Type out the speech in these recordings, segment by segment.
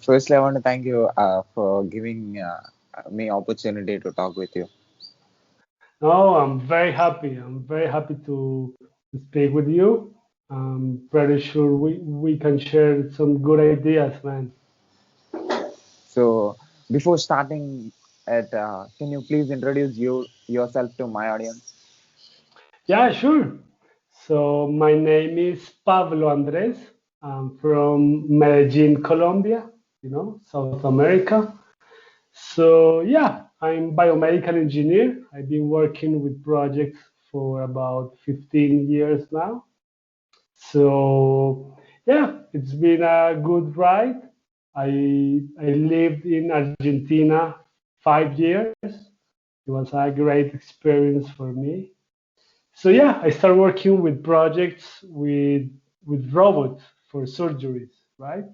Firstly, I want to thank you for giving me opportunity to talk with you. No, I'm very happy. I'm very happy to speak with you. I'm pretty sure we can share some good ideas, man. So, before starting can you please introduce yourself to my audience? Yeah, sure. So my name is Pablo Andres. I'm from Medellin, Colombia, South America. So yeah, I'm biomedical engineer. I've been working with projects for about 15 years now. So yeah, it's been a good ride. I lived in Argentina 5 years. It was a great experience for me. So yeah, I started working with projects with robots for surgeries, right?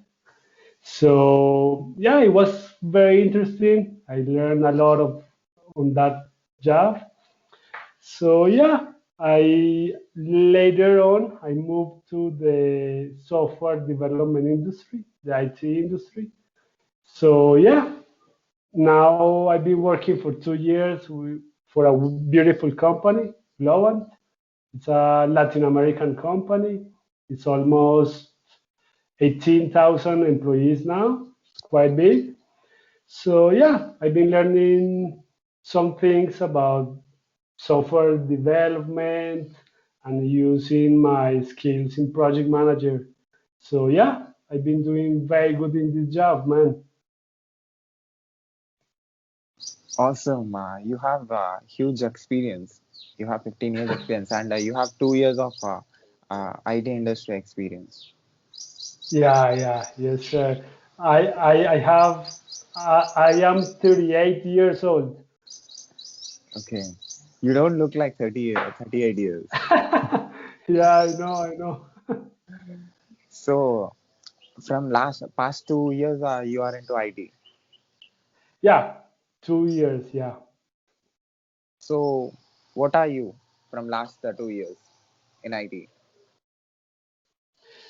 So yeah, it was very interesting. I learned a lot of on that job. So yeah, I later on I moved to the software development industry, the IT industry. So yeah, now I've been working for 2 years for a beautiful company, Globant. It's a Latin American company. It's almost 18,000 employees now. It's quite big. So yeah, I've been learning some things about software development and using my skills in project manager. So yeah, I've been doing very good in this job, man. Awesome. You have huge experience. You have 15 years experience, and you have 2 years of IT industry experience. Yeah, yeah, yes, sir. I have I am 38 years old. Okay. You don't look like 38 years. Yeah, I know, I know. So, from last past 2 years, you are into IT. Yeah, 2 years. Yeah. So, what are you from last 2 years in IT?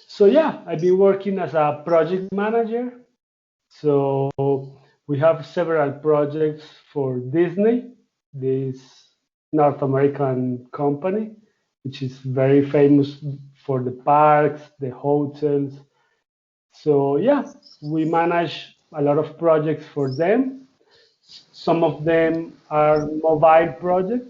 So yeah, I've been working as a project manager. So we have several projects for Disney, this North American company, which is very famous for the parks, the hotels. So yeah, we manage a lot of projects for them. Some of them are mobile projects,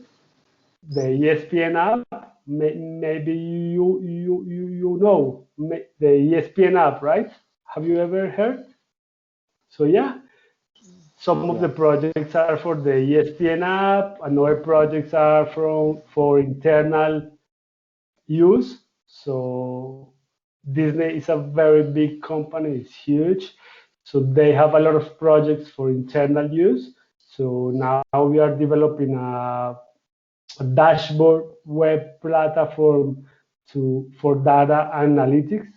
the ESPN app. Maybe you know the ESPN app, right? Have you ever heard? So yeah, some of the Yeah. projects are for the ESPN app, and other projects are for internal use. So Disney is a very big company, it's huge. So they have a lot of projects for internal use. So now we are developing a dashboard web platform for data analytics.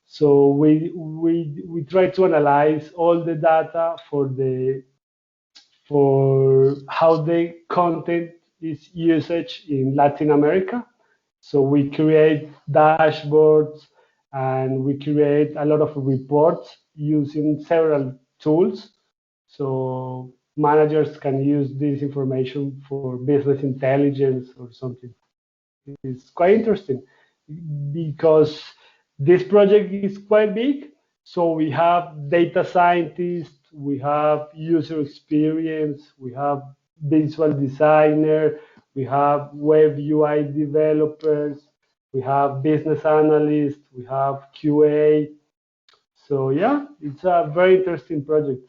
So we try to analyze all the data for how the content is usage in Latin America. So we create dashboards and we create a lot of reports using several tools. So managers can use this information for business intelligence or something. It's quite interesting because this project is quite big. So we have data scientists, we have user experience, we have visual designer, we have web UI developers, we have business analysts, we have QA. So yeah, it's a very interesting project.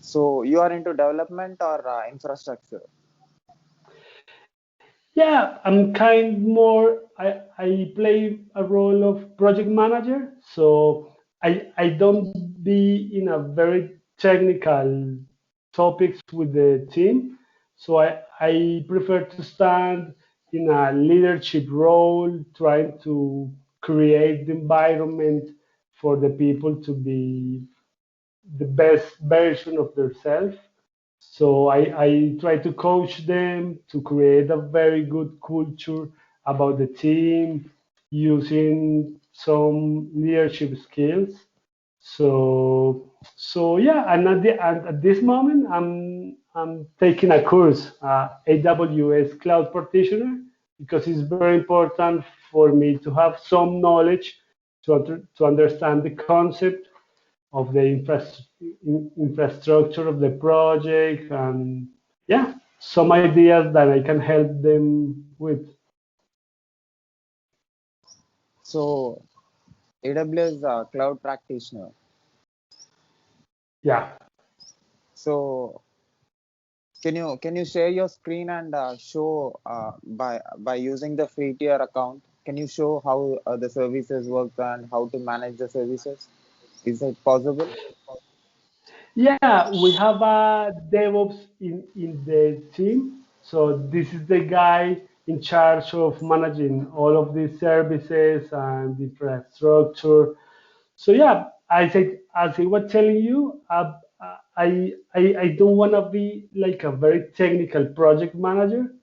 So, you are into development or infrastructure? Yeah, I'm kind more. I play a role of project manager, so I don't be in a very technical topics with the team. So I prefer to stand in a leadership role, trying to create the environment for the people to be the best version of themselves. So I try to coach them to create a very good culture about the team using some leadership skills. So yeah, and at this moment, I'm taking a course, AWS Cloud Practitioner, because it's very important for me to have some knowledge to understand the concept of the infrastructure of the project, and yeah, some ideas that I can help them with. So AWS cloud practitioner. Yeah. So can you share your screen and show by using the free tier account? Can you show how the services work and how to manage the services? Is it possible? Yeah, we have a DevOps in the team. So this is the guy in charge of managing all of these services and infrastructure. So yeah, as I was telling you, I don't want to be like a very technical project manager.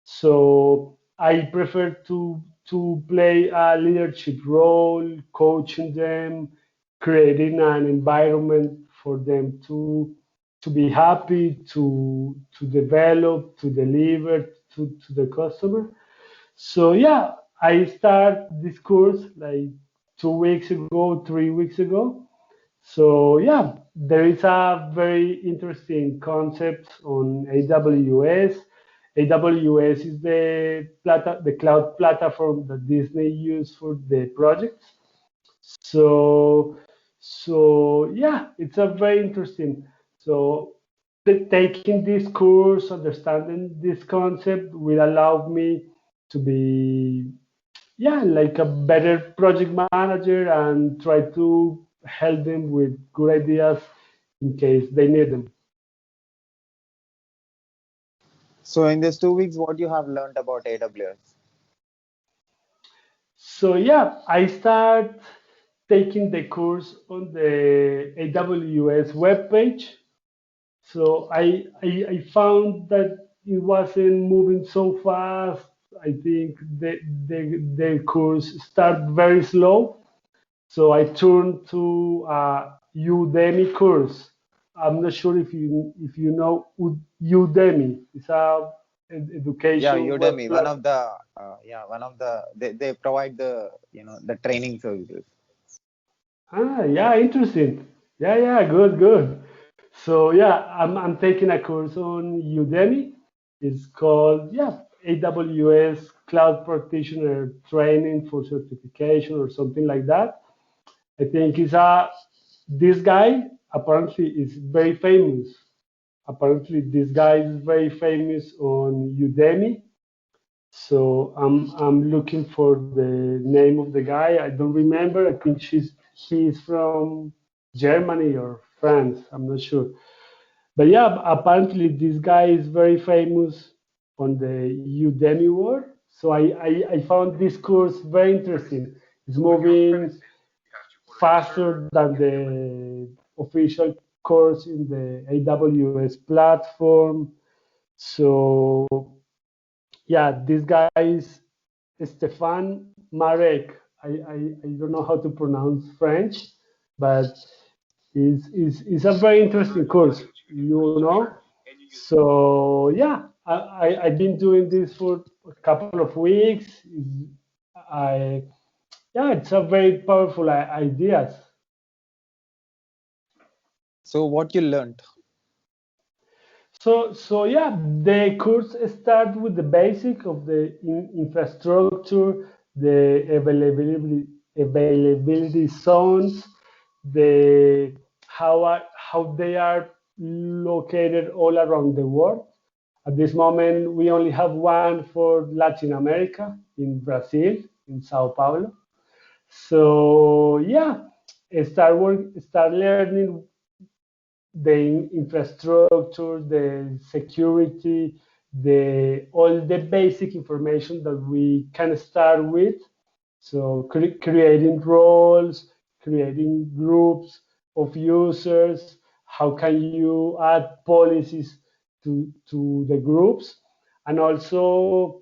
So I prefer to play a leadership role, coaching them, creating an environment for them to be happy, to develop, to deliver to the customer. So yeah, I start this course like 2 weeks ago, 3 weeks ago. So yeah, there is a very interesting concept on AWS. AWS is the cloud platform that Disney used for the projects. So yeah, it's a very interesting. So taking this course, understanding this concept will allow me to be, yeah, like a better project manager and try to help them with good ideas in case they need them. So in these 2 weeks, what you have learned about AWS? So yeah, I start taking the course on the AWS webpage. So I found that it wasn't moving so fast. I think the course start very slow. So I turned to a Udemy course. I'm not sure if you know Udemy. It's a Yeah, education web Udemy, platform. one of the they provide the the training services. Ah, yeah, interesting. Yeah, yeah, good, good. So yeah, I'm taking a course on Udemy. It's called, yeah, AWS Cloud Practitioner Training for Certification or something like that. I think it's a this guy apparently is very famous. Apparently, this guy is very famous on Udemy. So I'm looking for the name of the guy. I don't remember. I think he's from Germany or France. I'm not sure. But yeah, apparently this guy is very famous on the Udemy world. So I found this course very interesting. It's moving faster than the official course in the AWS platform. So yeah, this guy is Stefan Marek. I don't know how to pronounce French, but it's a very interesting course, you know. So yeah, I've been doing this for a couple of weeks. I Yeah, it's a very powerful ideas. So what you learned? So yeah, the course start with the basic of the infrastructure, the availability zones, the how they are located all around the world. At this moment, we only have one for Latin America in Brazil, in Sao Paulo. So yeah, start learning the infrastructure, the security, the all the basic information that we can start with. So creating roles, creating groups of users, how can you add policies to the groups, and also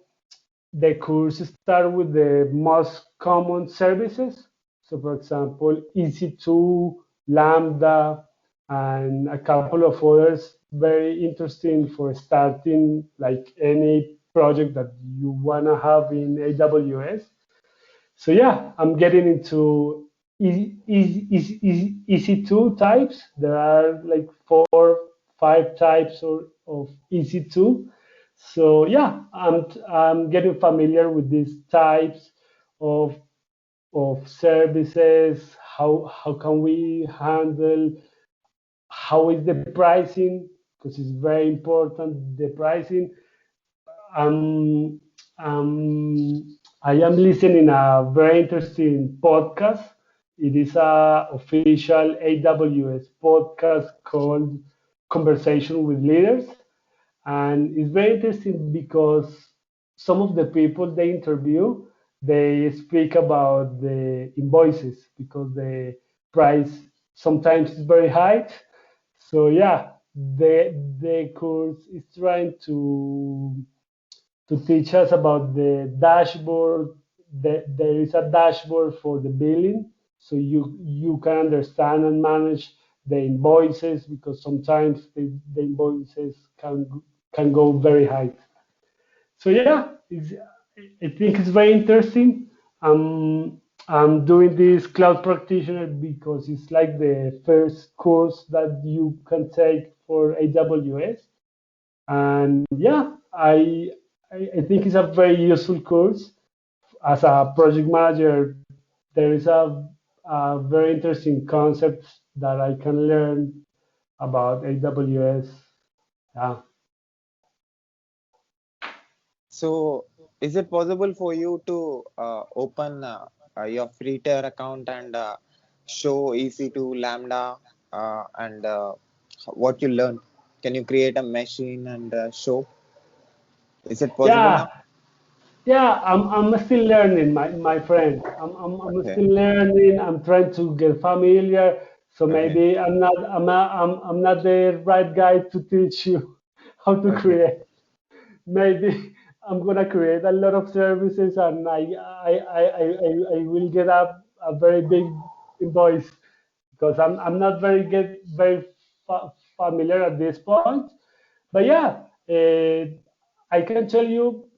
the course start with the most common services. So, for example, EC2, Lambda, and a couple of others, very interesting for starting like any project that you want to have in AWS. So yeah, I'm getting into EC2 types. There are like four, five types of EC2. So yeah, I'm getting familiar with these types of services. How can we handle? How is the pricing? Because it's very important. The pricing. Um, I am listening a very interesting podcast. It is a official AWS podcast called Conversation with Leaders, and it's very interesting because some of the people they interview they speak about the invoices because the price sometimes is very high. So yeah, the course is trying to teach us about the dashboard. There is a dashboard for the billing, so you can understand and manage the invoices because sometimes the invoices can go very high. So yeah, I think it's very interesting. I'm doing this cloud practitioner because it's like the first course that you can take for AWS. And yeah, I think it's a very useful course. As a project manager, there is a very interesting concept that I can learn about AWS. Yeah. So, is it possible for you to open your free tier account and show EC2 Lambda and what you learned? Can you create a machine and show? Is it possible Yeah, now? yeah, I'm still learning, my friend. I'm Okay, still learning. I'm trying to get familiar. So okay, maybe I'm not the right guy to teach you how to okay, create. Maybe I'm gonna create a lot of services and I will get a very big invoice because I'm not very familiar at this point. But yeah, I can tell you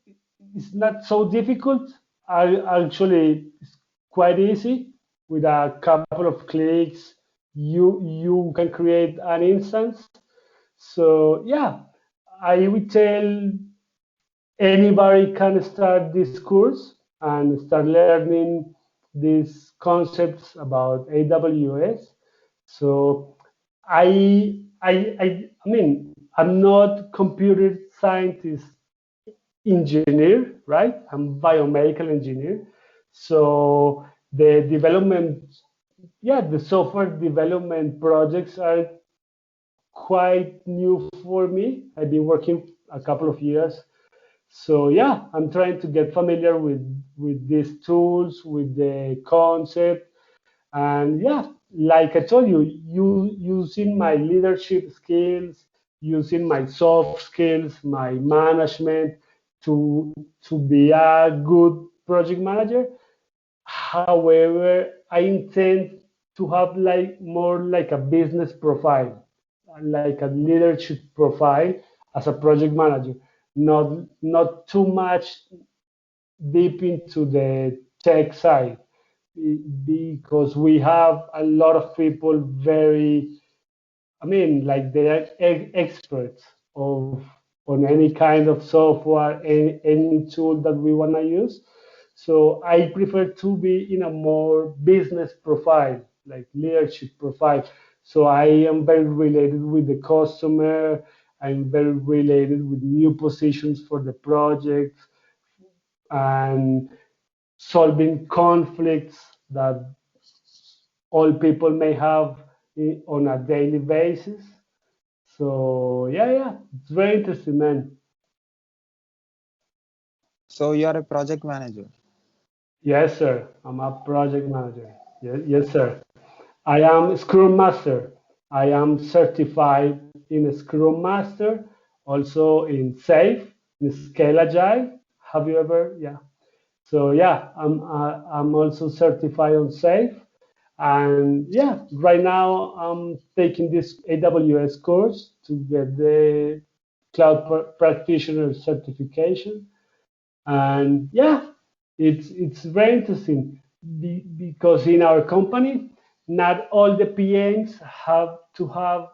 it's not so difficult. Actually, it's quite easy. With a couple of clicks, you can create an instance. So yeah, I would tell anybody can start this course and start learning these concepts about AWS. So I mean, I'm not computer scientist engineer, right? I'm biomedical engineer. So the development, yeah, the software development projects are quite new for me. I've been working a couple of years. So yeah, I'm trying to get familiar with these tools, with the concept, and yeah, like I told you, using my leadership skills, using my soft skills, my management to be a good project manager. However, I intend to have like more like a business profile, like a leadership profile as a project manager, not too much deep into the tech side because we have a lot of people very, I mean, like they are experts of on any kind of software, any tool that we want to use. So I prefer to be in a more business profile, like leadership profile. So I am very related with the customer. I'm very related with new positions for the project and solving conflicts that all people may have on a daily basis. So yeah, it's very interesting, man. so you are a project manager. Yes, sir. I'm a project manager. Yes, sir. I am Scrum Master. I am certified in Scrum Master, also in SAFe, in Scale Agile. Have you ever? Yeah. So yeah, I'm also certified on Safe, and yeah, right now I'm taking this AWS course to get the practitioner certification. And yeah, it's very interesting because in our company, not all the PMs have to have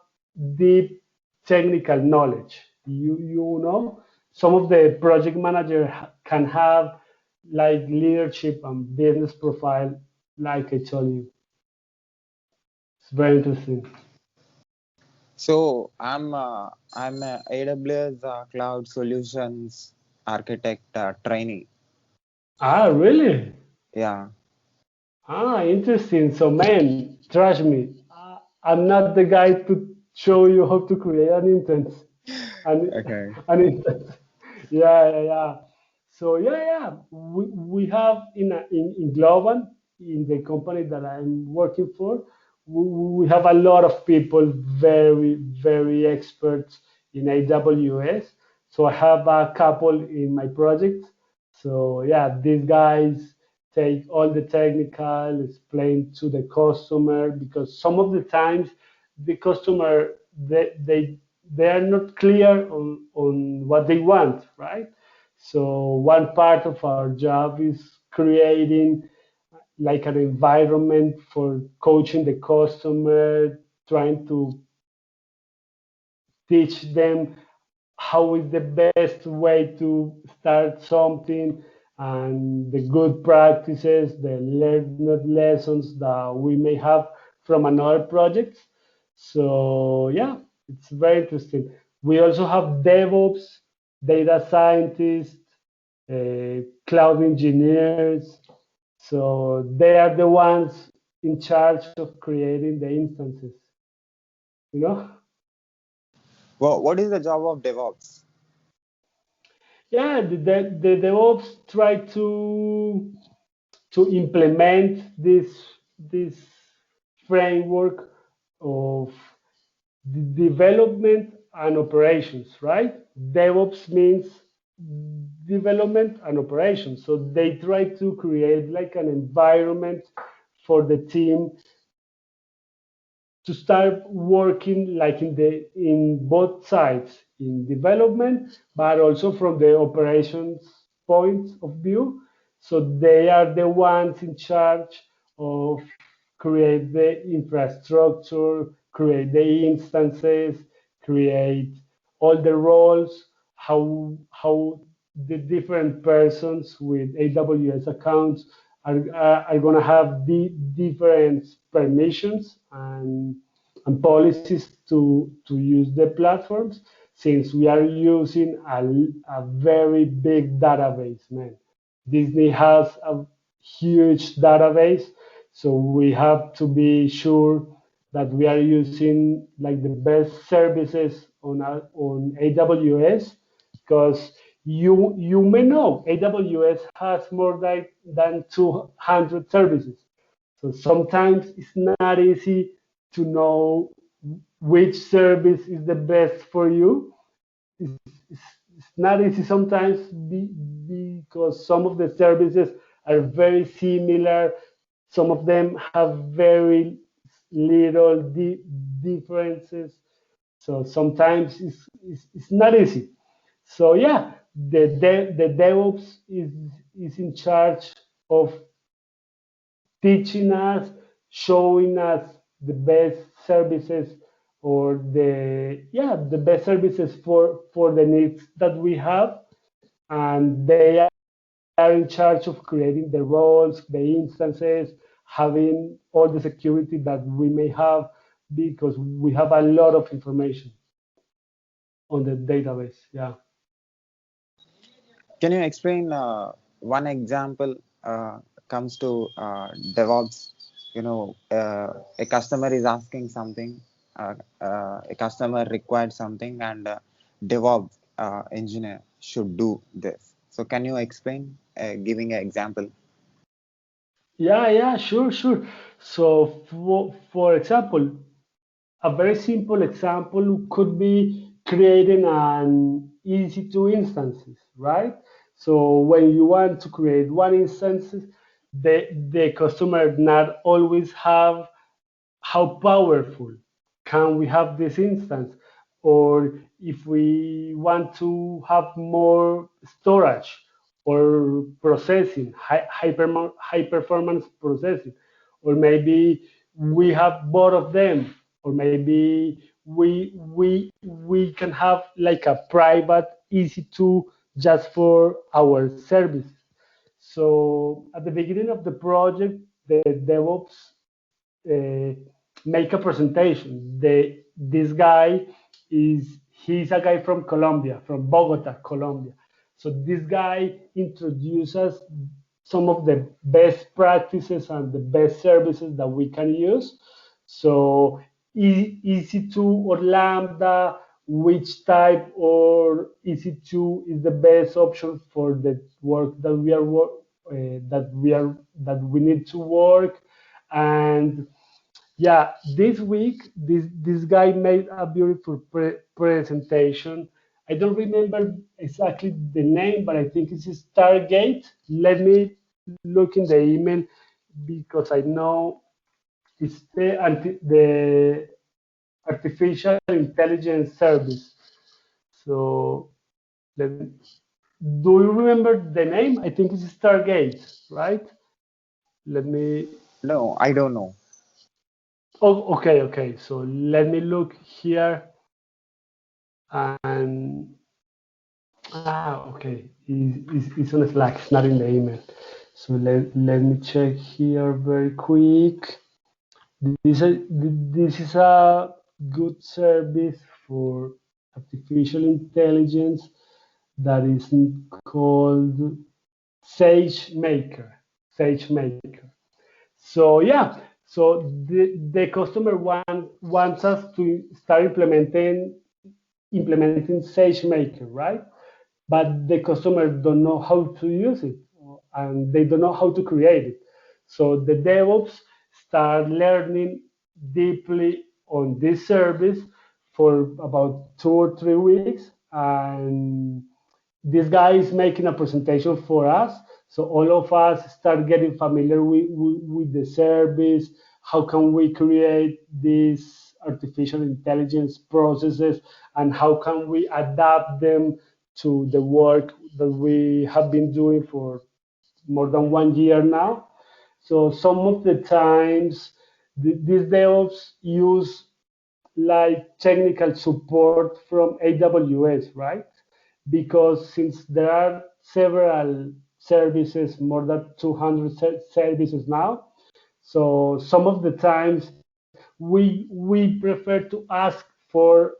deep technical knowledge. You know, some of the project manager can have like leadership and business profile, like I told you. It's very interesting. So I'm a AWS Cloud Solutions Architect trainee. Ah, really? Yeah. Ah, interesting. So, man, trust me, I'm not the guy to show you how to create an instance. An, Okay. an instance. Yeah, yeah, yeah. So, yeah, yeah. We have in Global, in the company that I'm working for, we have a lot of people very, very experts in AWS. So, I have a couple in my project. So, yeah, these guys take all the technical, explain to the customer, because some of the times the customer they are not clear on what they want, right? So one part of our job is creating like an environment for coaching the customer, trying to teach them how is the best way to start something and the good practices, the learned lessons that we may have from another project. So yeah, it's very interesting. We also have DevOps, data scientists, cloud engineers. So they are the ones in charge of creating the instances, you know? Well, what is the job of DevOps? Yeah, the DevOps try to implement this framework of development and operations, right? DevOps means development and operations. So they try to create like an environment for the team to start working like in both sides in development but also from the operations point of view, so they are the ones in charge of create the infrastructure, create the instances, create all the roles, how the different persons with AWS accounts are going to have the different permissions and policies to use the platforms, since we are using a very big database, man. Disney has a huge database, so we have to be sure that we are using like the best services on AWS, because you may know AWS has more than 200 services. So sometimes it's not easy to know which service is the best for you. It's not easy sometimes because some of the services are very similar. Some of them have very little differences. So sometimes it's not easy. So yeah, the DevOps is in charge of teaching us, showing us the best services or the best services for the needs that we have, and they are in charge of creating the roles, the instances, having all the security that we may have because we have a lot of information on the database. Yeah. Can you explain one example comes to DevOps? A customer is asking something, a customer required something, and DevOps engineer should do this. So, can you explain, giving an example? Yeah, yeah, sure, sure. So, for example, a very simple example could be creating an EC2 instances, right? So when you want to create one instance, the customer not always have how powerful can we have this instance, or if we want to have more storage or processing, high performance processing, or maybe we have both of them, or maybe we can have like a private EC2 just for our service. So at the beginning of the project, the DevOps uh, make a presentation. This guy he's a guy from Colombia, from Bogota, Colombia. So this guy introduces some of the best practices and the best services that we can use. So EC2 or Lambda, which type or EC2 is the best option for the work that that we need to work. And yeah, this week this guy made a beautiful presentation. I don't remember exactly the name, but I think it's Stargate. Let me look in the email because I know it's the artificial intelligence service. So let me, do you remember the name? I think it's Stargate, right? Let me. No, I don't know. Oh, okay, okay. So let me look here, and okay, it's on Slack. It's not in the email. So let me check here very quick. This is a good service for artificial intelligence that is called SageMaker. SageMaker. So yeah, so the customer wants us to start implementing SageMaker, right? But the customer don't know how to use it, and they don't know how to create it. So the DevOps start learning deeply on this service for about 2 or 3 weeks, and this guy is making a presentation for us. So all of us start getting familiar with the service. How can we create these artificial intelligence processes, and how can we adapt them to the work that we have been doing for more than 1 year now. So some of the times these DevOps use like technical support from AWS, right? Because since there are several services, more than 200 services now, so some of the times we prefer to ask for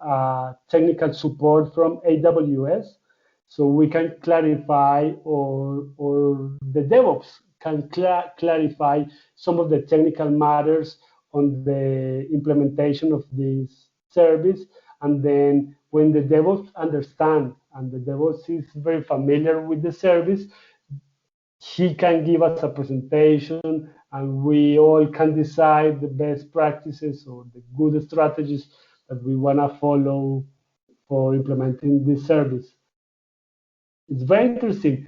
technical support from AWS, so we can clarify, or the DevOps can clarify some of the technical matters on the implementation of this service. And then when the DevOps understand and the DevOps is very familiar with the service, he can give us a presentation, and we all can decide the best practices or the good strategies that we want to follow for implementing this service. It's very interesting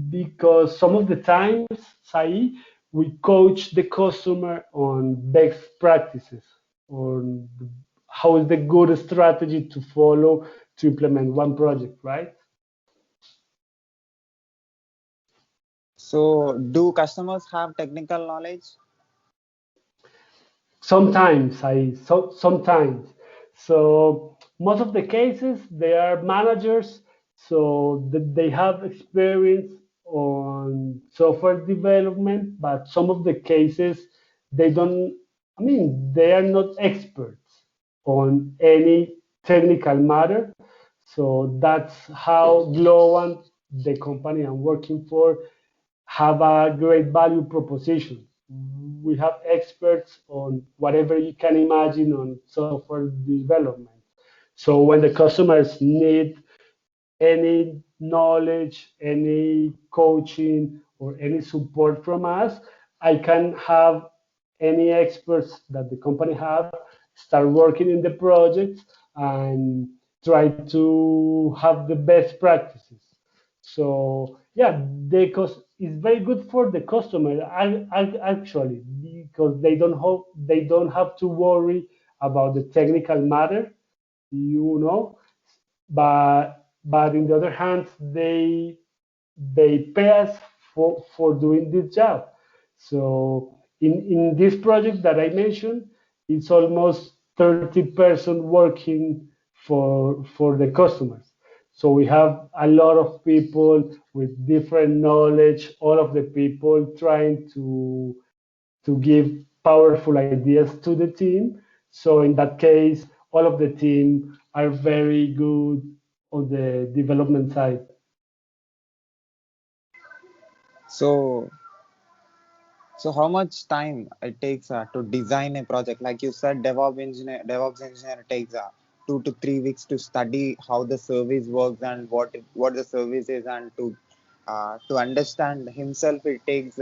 because some of the times, Sai, we coach the customer on best practices, on how is the good strategy to follow to implement one project, right? So, do customers have technical knowledge? Sometimes. So most of the cases they are managers, so they have experience on software development, but some of the cases they don't. I mean, they are not experts on any technical matter. So that's how Glowant, the company I'm working for, have a great value proposition. We have experts on whatever you can imagine on software development. So when the customers need any knowledge, any coaching, or any support from us, I can have any experts that the company have start working in the project and try to have the best practices. So yeah, the cost is very good for the customer actually, because they don't have to worry about the technical matter, you know. But in the other hand, they pay us for doing this job. So in this project that I mentioned, it's almost 30% working for the customers. So we have a lot of people with different knowledge, all of the people trying to give powerful ideas to the team. So in that case, all of the team are very good on the development side. So, so how much time it takes to design a project? Like you said, DevOps engineer takes 2 to 3 weeks to study how the service works and what the service is, and to understand himself, it takes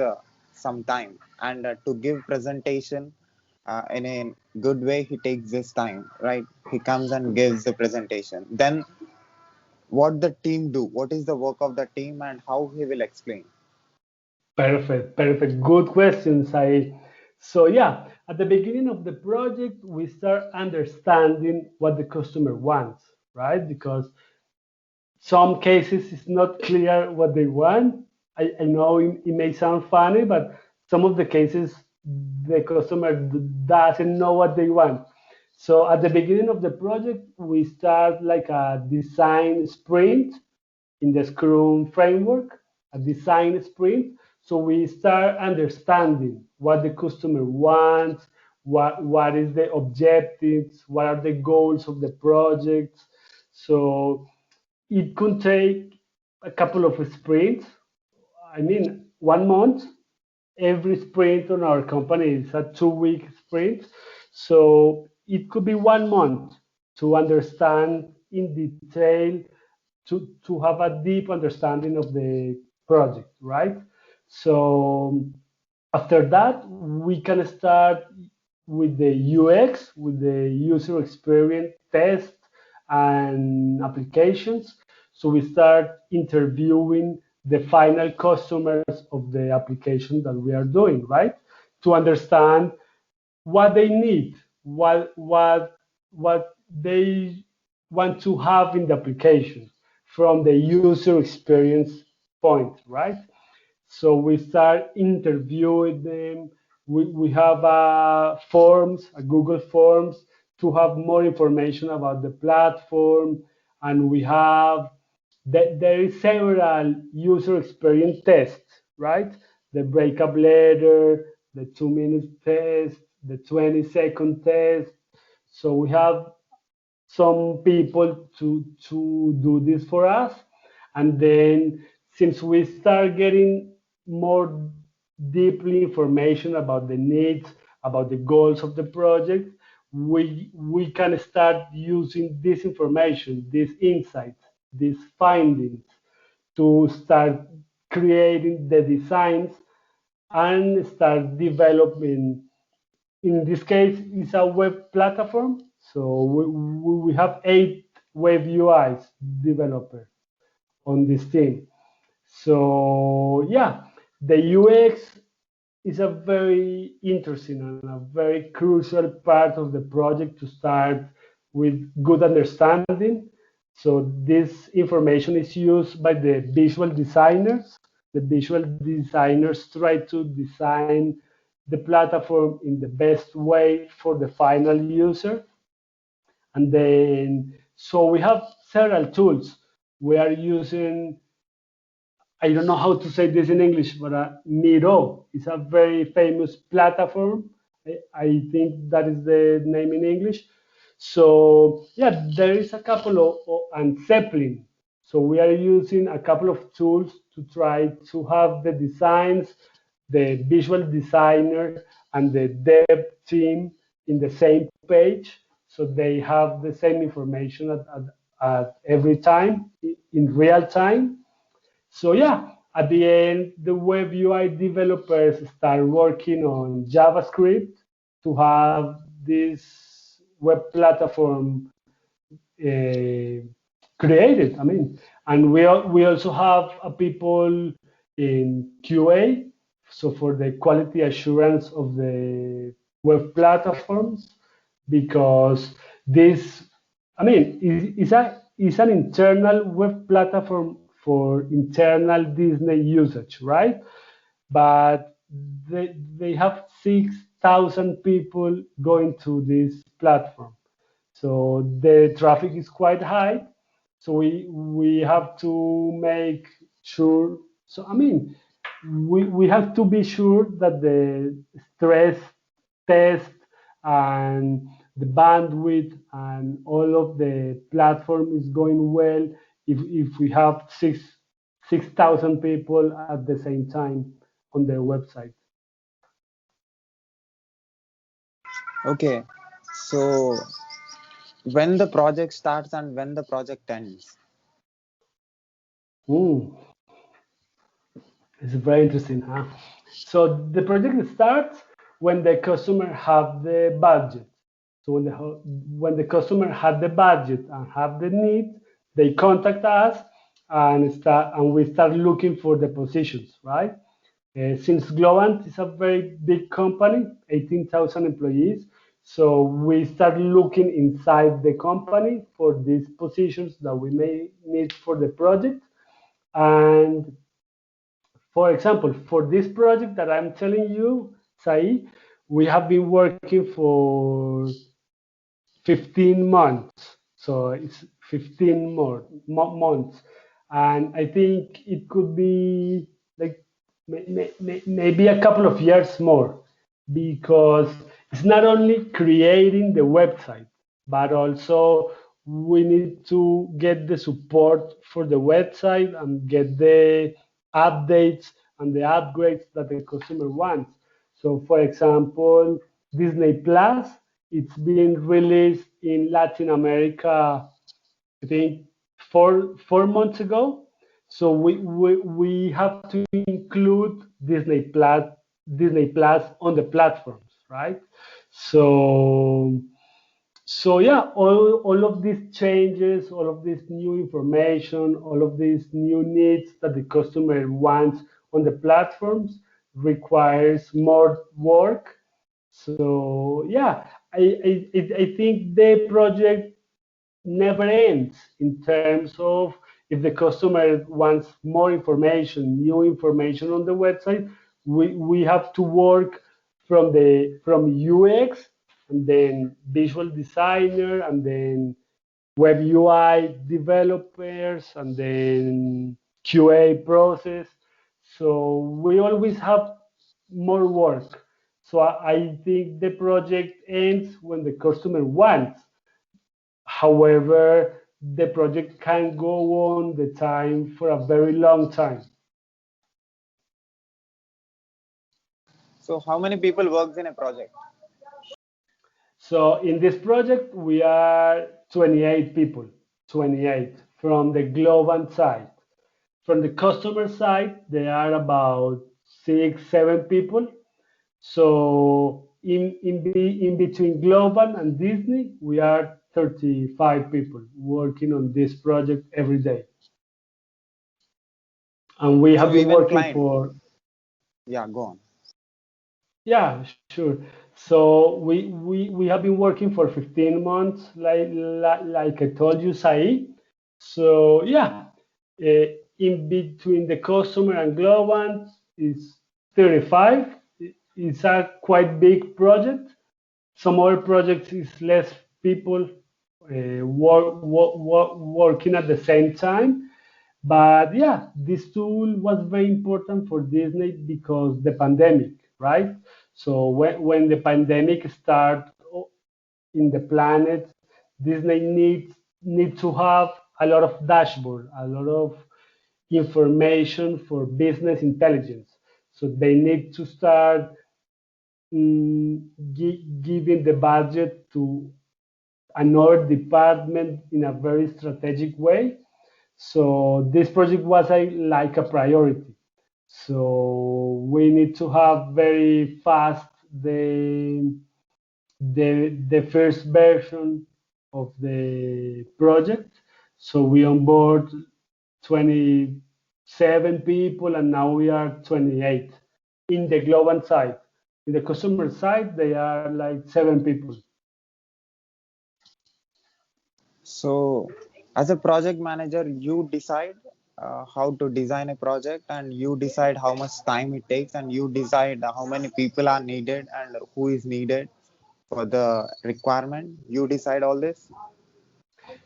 some time. And to give presentation in a good way, he takes this time, right? He comes and gives the presentation. Then what the team do? What is the work of the team and how he will explain? Perfect, perfect. Good questions. So yeah, at the beginning of the project, we start understanding what the customer wants, right? Because some cases it's not clear what they want. I know it may sound funny, but some of the cases the customer doesn't know what they want. So at the beginning of the project, we start like a design sprint in the Scrum framework, a design sprint. So we start understanding what the customer wants, what is the objectives, what are the goals of the project. So it could take a couple of sprints. I mean, 1 month. Every sprint on our company is a 2 week sprint. So it could be 1 month to understand in detail, to have a deep understanding of the project, right? So after that, we can start with the UX, with the user experience test and applications. So we start interviewing the final customers of the application that we are doing, right? To understand what they need, what they want to have in the application from the user experience point, right? So we start interviewing them. We have forms, a Google Forms, to have more information about the platform, and we have there is several user experience tests, right? The breakup letter, the 2 minute test, the 20-second test. So we have some people to do this for us. And then since we start getting more deeply information about the needs, about the goals of the project, we can start using this information, these insights, these findings, to start creating the designs and start developing. In this case, it's a web platform. So we have 8 web UIs developers on this team. So yeah, the UX is a very interesting and a very crucial part of the project to start with good understanding. So this information is used by the visual designers. The visual designers try to design the platform in the best way for the final user. And then, so we have several tools. We are using, I don't know how to say this in English, but Miro is a very famous platform. I think that is the name in English. So yeah, there is a couple and Zeppelin. So we are using a couple of tools to try to have the designs, the visual designer and the dev team in the same page, so they have the same information at every time in real time. So yeah, at the end, the web UI developers start working on JavaScript to have this web platform uh, created. I mean, And we also have a people in QA, so for the quality assurance of the web platforms, because this, I mean, is an internal web platform for internal Disney usage, right? But they have 6,000 people going to this platform. So the traffic is quite high. So we have to make sure. So I mean, we have to be sure that the stress test and the bandwidth and all of the platform is going well if we have 6,000 people at the same time on their website. Okay. So when the project starts and when the project ends. Hmm. It's very interesting, huh? So the project starts when the customer have the budget. So when the customer had the budget and have the need, they contact us and we start looking for the positions, right? Since Globant is a very big company, 18,000 employees, so we start looking inside the company for these positions that we may need for the project. And for example, for this project that I'm telling you, Sai, we have been working for 15 months. So it's 15 months. And I think it could be like maybe a couple of years more, because it's not only creating the website, but also we need to get the support for the website and get the updates and the upgrades that the customer wants. So, for example, Disney Plus, it's been released in Latin America, I think four months ago. So we have to include Disney Plus on the platforms, right? So yeah, all of these changes, all of this new information, all of these new needs that the customer wants on the platforms requires more work. So yeah, I think the project never ends in terms of if the customer wants more information, new information on the website, we have to work from UX and then visual designer and then web UI developers and then QA process. So we always have more work. So I think the project ends when the customer wants. However, the project can go on the time for a very long time. So how many people works in a project? So in this project, we are 28 people, 28 from the global side. From the customer side, there are about 6, 7 people. So in between Global and Disney, we are 35 people working on this project every day. And we have So been even working client. for, Yeah, go on. yeah, sure. So we have been working for 15 months, like I told you, Sai. So yeah, uh, in between the customer and Globant is 35. It's a quite big project. Some other projects is less people working at the same time. But yeah, this tool was very important for Disney because the pandemic, right? So when the pandemic started in the planet, Disney need to have a lot of dashboard, a lot of information for business intelligence. So they need to start giving the budget to another department in a very strategic way. So this project was like a priority. So we need to have very fast the first version of the project. So we onboard 27 people, and now we are 28 in the global side. In the customer side, they are like 7 people. So, as a project manager, you decide how to design a project, and you decide how much time it takes, and you decide how many people are needed and who is needed for the requirement. You decide all this.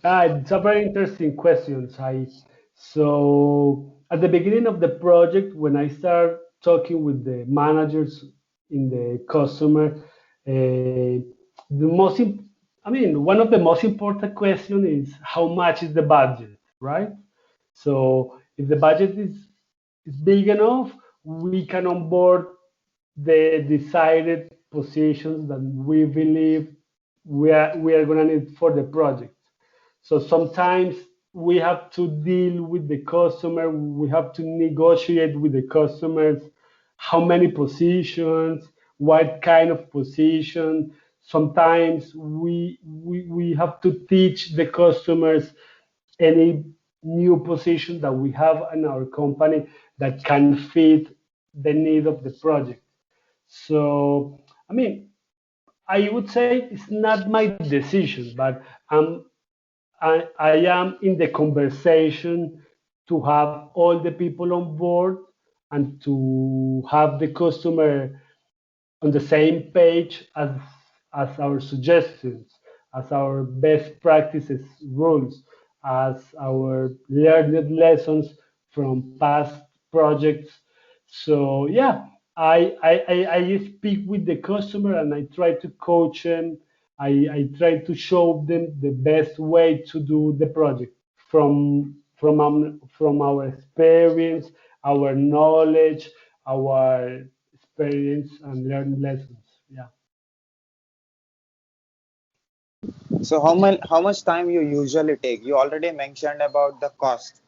It's a very interesting question, Sai. So, at the beginning of the project, when I start talking with the managers in the customer, the most, I mean, one of the most important question is how much is the budget, right? So, if the budget is big enough, we can onboard the decided positions that we believe we are going to need for the project. So sometimes we have to deal with the customer, we have to negotiate with the customers how many positions, what kind of position. Sometimes we have to teach the customers any new position that we have in our company that can fit the need of the project. So, I mean, I would say it's not my decision, but I am in the conversation to have all the people on board and to have the customer on the same page as our suggestions, as our best practices rules, as our learned lessons from past projects. So yeah, I speak with the customer and I try to coach them. I try to show them the best way to do the project from our experience, our knowledge, our experience and learn lessons. Yeah. So, how much time you usually take? You already mentioned about the cost.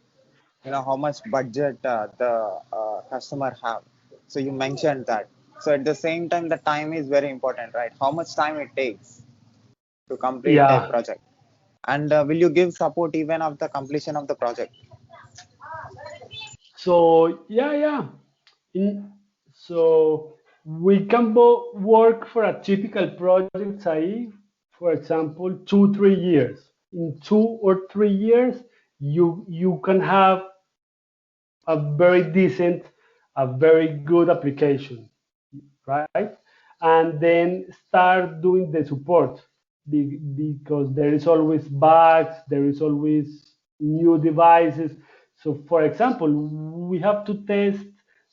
You know how much budget the customer have. So you mentioned that. So at the same time, the time is very important, right? How much time it takes to complete a Yeah. project, and will you give support even of the completion of the project? So yeah. In, so we can work for a typical project, say, for example, 2 3 years. In 2 or 3 years, you can have a very decent, a very good application, right? And then start doing the support because there is always bugs, there is always new devices. So, for example, we have to test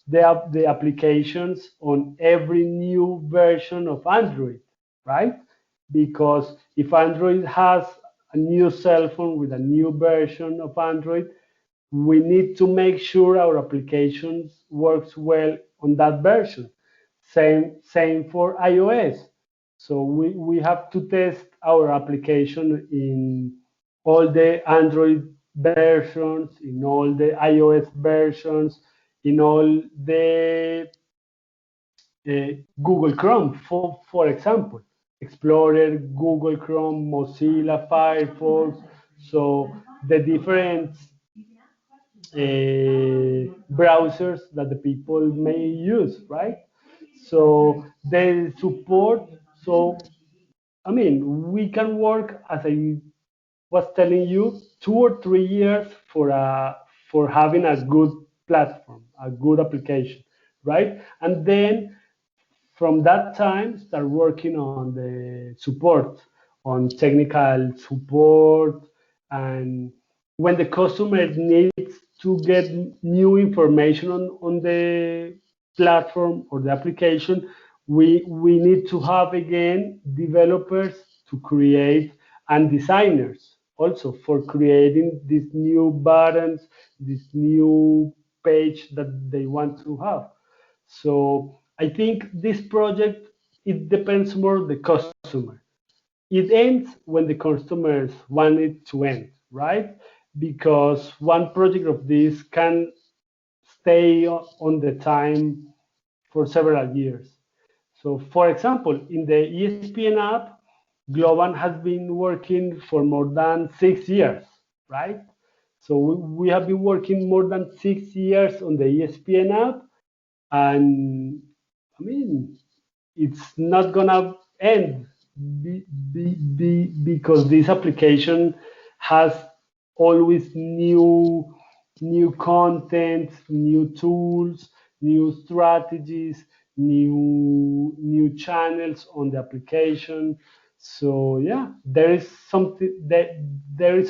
the applications on every new version of Android, right? Because if Android has a new cell phone with a new version of Android, we need to make sure our applications works well on that version. Same for iOS. So we have to test our application in all the Android versions, in all the iOS versions, in all the Google Chrome, for example, Explorer, Google Chrome, Mozilla, Firefox. So the different browsers that the people may use, right? So the support. So I mean, we can work as I was telling you 2 or 3 years for having a good platform, a good application, right? And then from that time start working on the support, on technical support, and when the customer needs to get new information on the platform or the application, we need to have again developers to create and designers also for creating these new buttons, this new page that they want to have. So I think this project, it depends more on the customer. It ends when the customers want it to end, right? Because one project of this can stay on the time for several years. So, for example, in the ESPN app, Globan has been working for more than 6 years, right? So we have been working more than 6 years on the ESPN app, and I mean, it's not gonna end because this application has always new content, new tools, new strategies, new channels on the application. So yeah, there is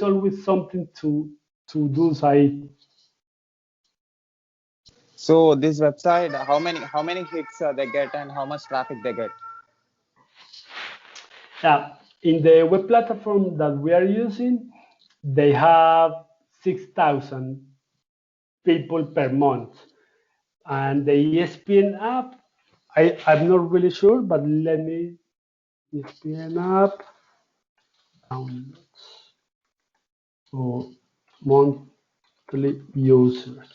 always something to do. Sai. So this website, how many hits they get and how much traffic they get? Yeah, in the web platform that we are using, they have 6,000 people per month. And the ESPN app, I'm not really sure, but let me ESPN app downloads for monthly users.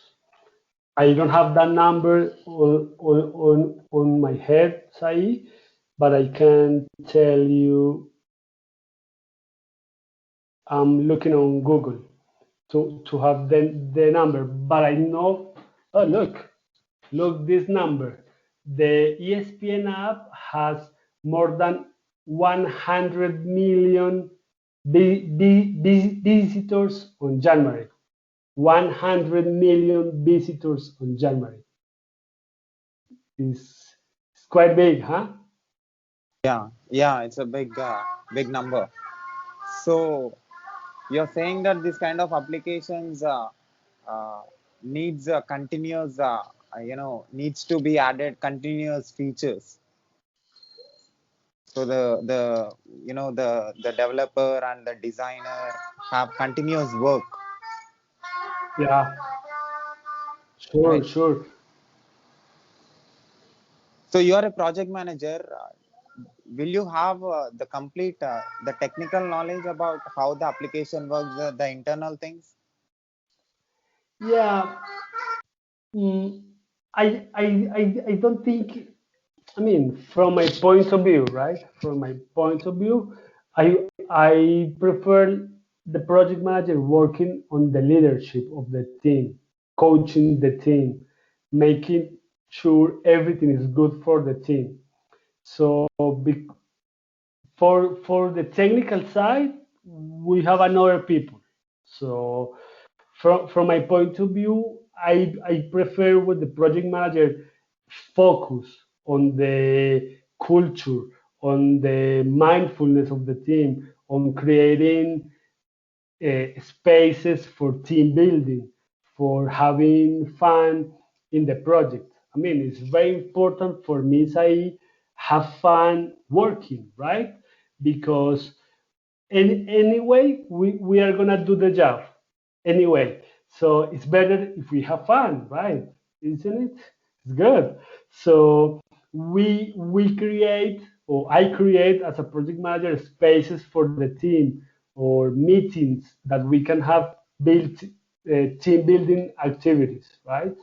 I don't have that number on my head, Sai, but I can tell you I'm looking on Google to have the number. But I know, oh, look this number. The ESPN app has more than 100 million visitors on January. 100 million visitors on January. It's quite big, huh? Yeah, yeah, it's a big number. So you're saying that this kind of applications uh, needs a continuous, needs to be added continuous features. So the developer and the designer have continuous work, Yeah, sure, right? sure. So you are a project manager. Will you have the complete the technical knowledge about how the application works, the internal things? Yeah, mm, I don't think. I mean, from my point of view, right? From my point of view, I prefer the project manager working on the leadership of the team, coaching the team, making sure everything is good for the team. So for the technical side, we have another people. So from my point of view, I prefer when the project manager focus on the culture, on the mindfulness of the team, on creating spaces for team building, for having fun in the project. I mean, it's very important for me, Sai, have fun working, right? Because anyway, we are gonna do the job anyway. So it's better if we have fun, right? Isn't it? It's good. So we create, or I create as a project manager, spaces for the team or meetings that we can have built team building activities, right?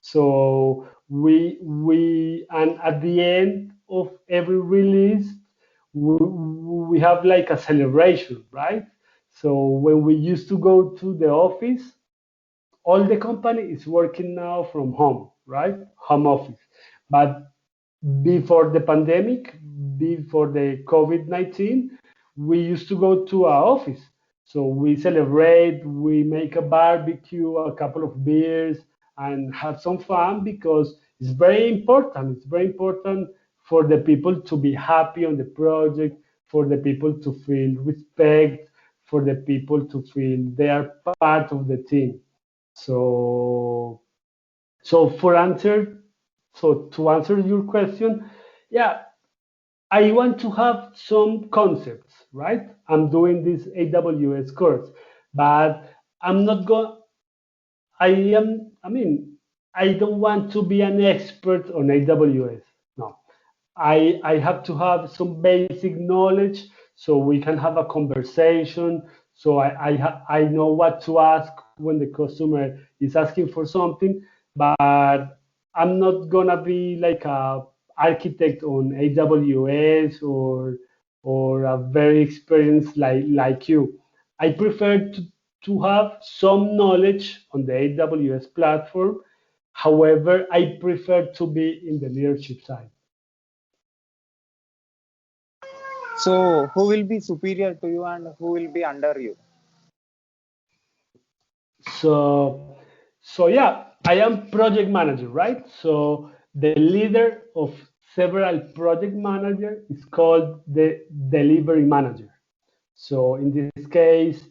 So we and at the end of every release, we have like a celebration, right? So when we used to go to the office, all the company is working now from home, right? Home office. But before the pandemic, before the COVID-19, we used to go to our office. So we celebrate, we make a barbecue, a couple of beers, and have some fun because it's very important. It's very important for the people to be happy on the project, for the people to feel respect, for the people to feel they are part of the team. So, so for answer, so to answer your question, yeah, I want to have some concepts, right? I'm doing this AWS course, but I'm not going. I mean, I don't want to be an expert on AWS. No, I have to have some basic knowledge so we can have a conversation. So I know what to ask when the customer is asking for something, but I'm not gonna be like a architect on AWS or a very experienced like you. I prefer to have some knowledge on the AWS platform. However, I prefer to be in the leadership side. So who will be superior to you and who will be under you? So yeah, I am project manager, right? So the leader of several project manager is called the delivery manager. So in this case,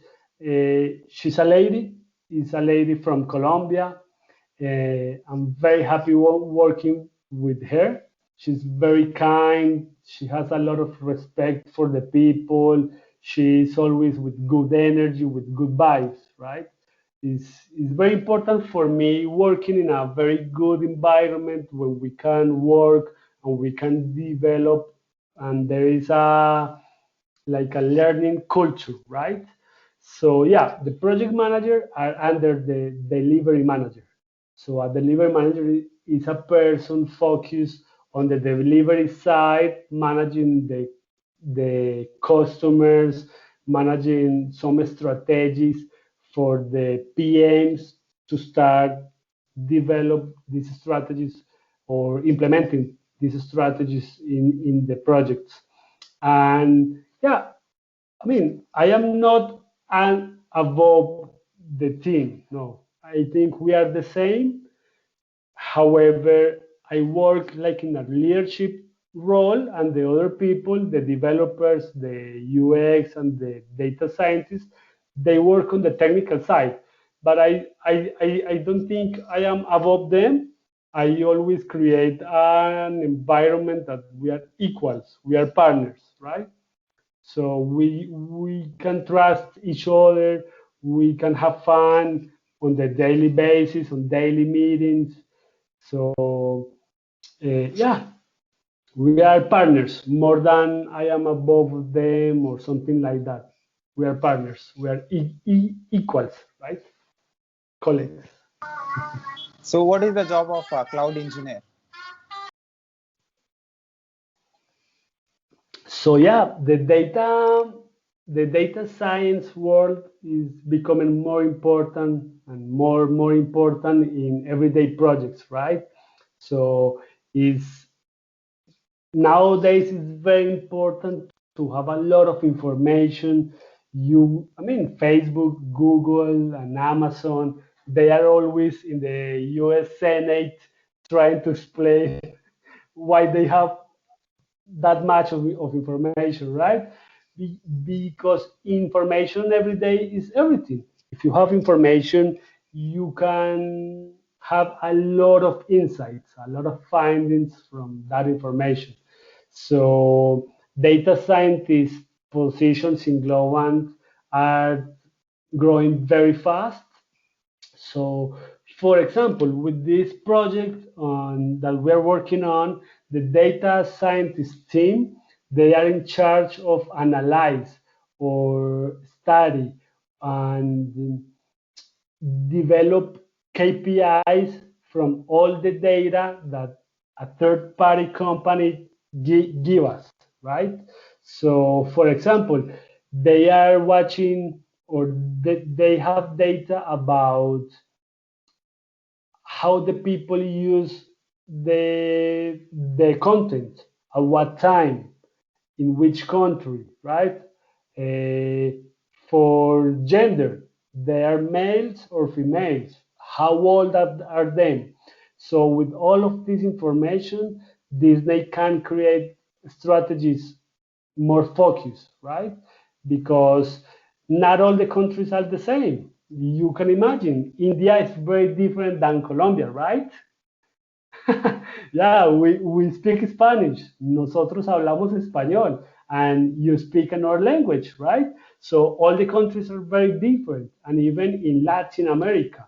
she's a lady, is a lady from Colombia. I'm very happy working with her. She's very kind. She has a lot of respect for the people. She's always with good energy, with good vibes, right? It's very important for me working in a very good environment where we can work and we can develop, and there is a like a learning culture, right? So yeah, the project manager are under the delivery manager. So a delivery manager is a person focused on the delivery side, managing the customers, managing some strategies for the PMs to start develop these strategies or implementing these strategies in the projects. And yeah, I mean, I am not an above the team. No, I think we are the same. However, I work like in a leadership role, and the other people, the developers, the UX, and the data scientists, they work on the technical side. But I don't think I am above them. I always create an environment that we are equals, we are partners, right? So we can trust each other. We can have fun on the daily basis, on daily meetings. So yeah, we are partners more than I am above them or something like that. We are partners. We are equals, right? Colleagues. So what is the job of a cloud engineer? So yeah, the data science world is becoming more important and more important in everyday projects, right? So it's nowadays it's very important to have a lot of information. I mean, Facebook, Google, and Amazon, they are always in the US Senate trying to explain why they have that much of information, right? Because information every day is everything. If you have information, you can have a lot of insights, a lot of findings from that information. So data scientist positions in Globant are growing very fast. So, for example, with this project that we're working on, the data scientist team, they are in charge of analyze or study and develop KPIs from all the data that a third party company give us, right? So, for example, they are watching or they have data about how the people use the content at what time in which country, right? Uh, for gender, they are males or females. How old are them? So with all of this information, Disney can create strategies more focused, right? Because not all the countries are the same. You can imagine India is very different than Colombia, right? Yeah, we speak Spanish. Nosotros hablamos español, and you speak another language, right? So all the countries are very different, and even in Latin America.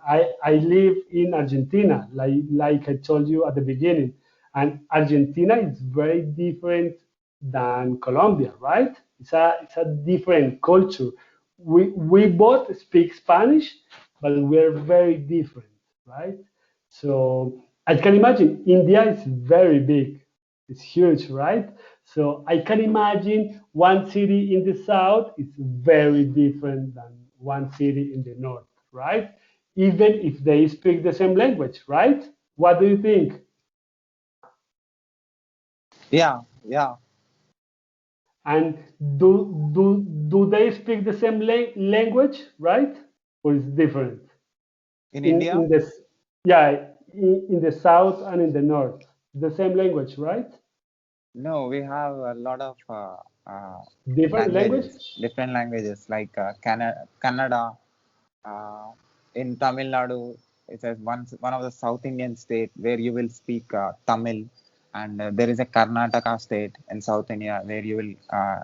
I live in Argentina, like I told you at the beginning, and Argentina is very different than Colombia, right? It's a different culture. We both speak Spanish, but we're very different, right? So I can imagine India is very big. It's huge, right? So I can imagine one city in the south is very different than one city in the north, right? Even if they speak the same language, right? What do you think? Yeah, yeah. And do they speak the same language, right? Or is it different? In In India, this, yeah, in the south and in the north, the same language, right? no, we have a lot of Different languages, language. different languages like Kannada. Uh, in Tamil Nadu, it is one of the South Indian state where you will speak Tamil, and there is a Karnataka state in South India where you will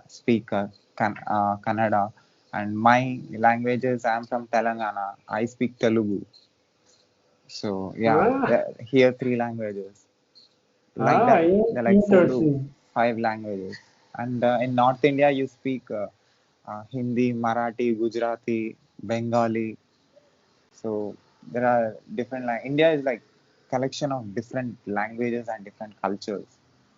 speak Kannada. And my languages, I am from Telangana. I speak Telugu. So yeah, Ah, here three languages. Like that, there are like four to interesting. five languages. And in North India, you speak Hindi, Marathi, Gujarati, Bengali. So there are different India is like collection of different languages and different cultures.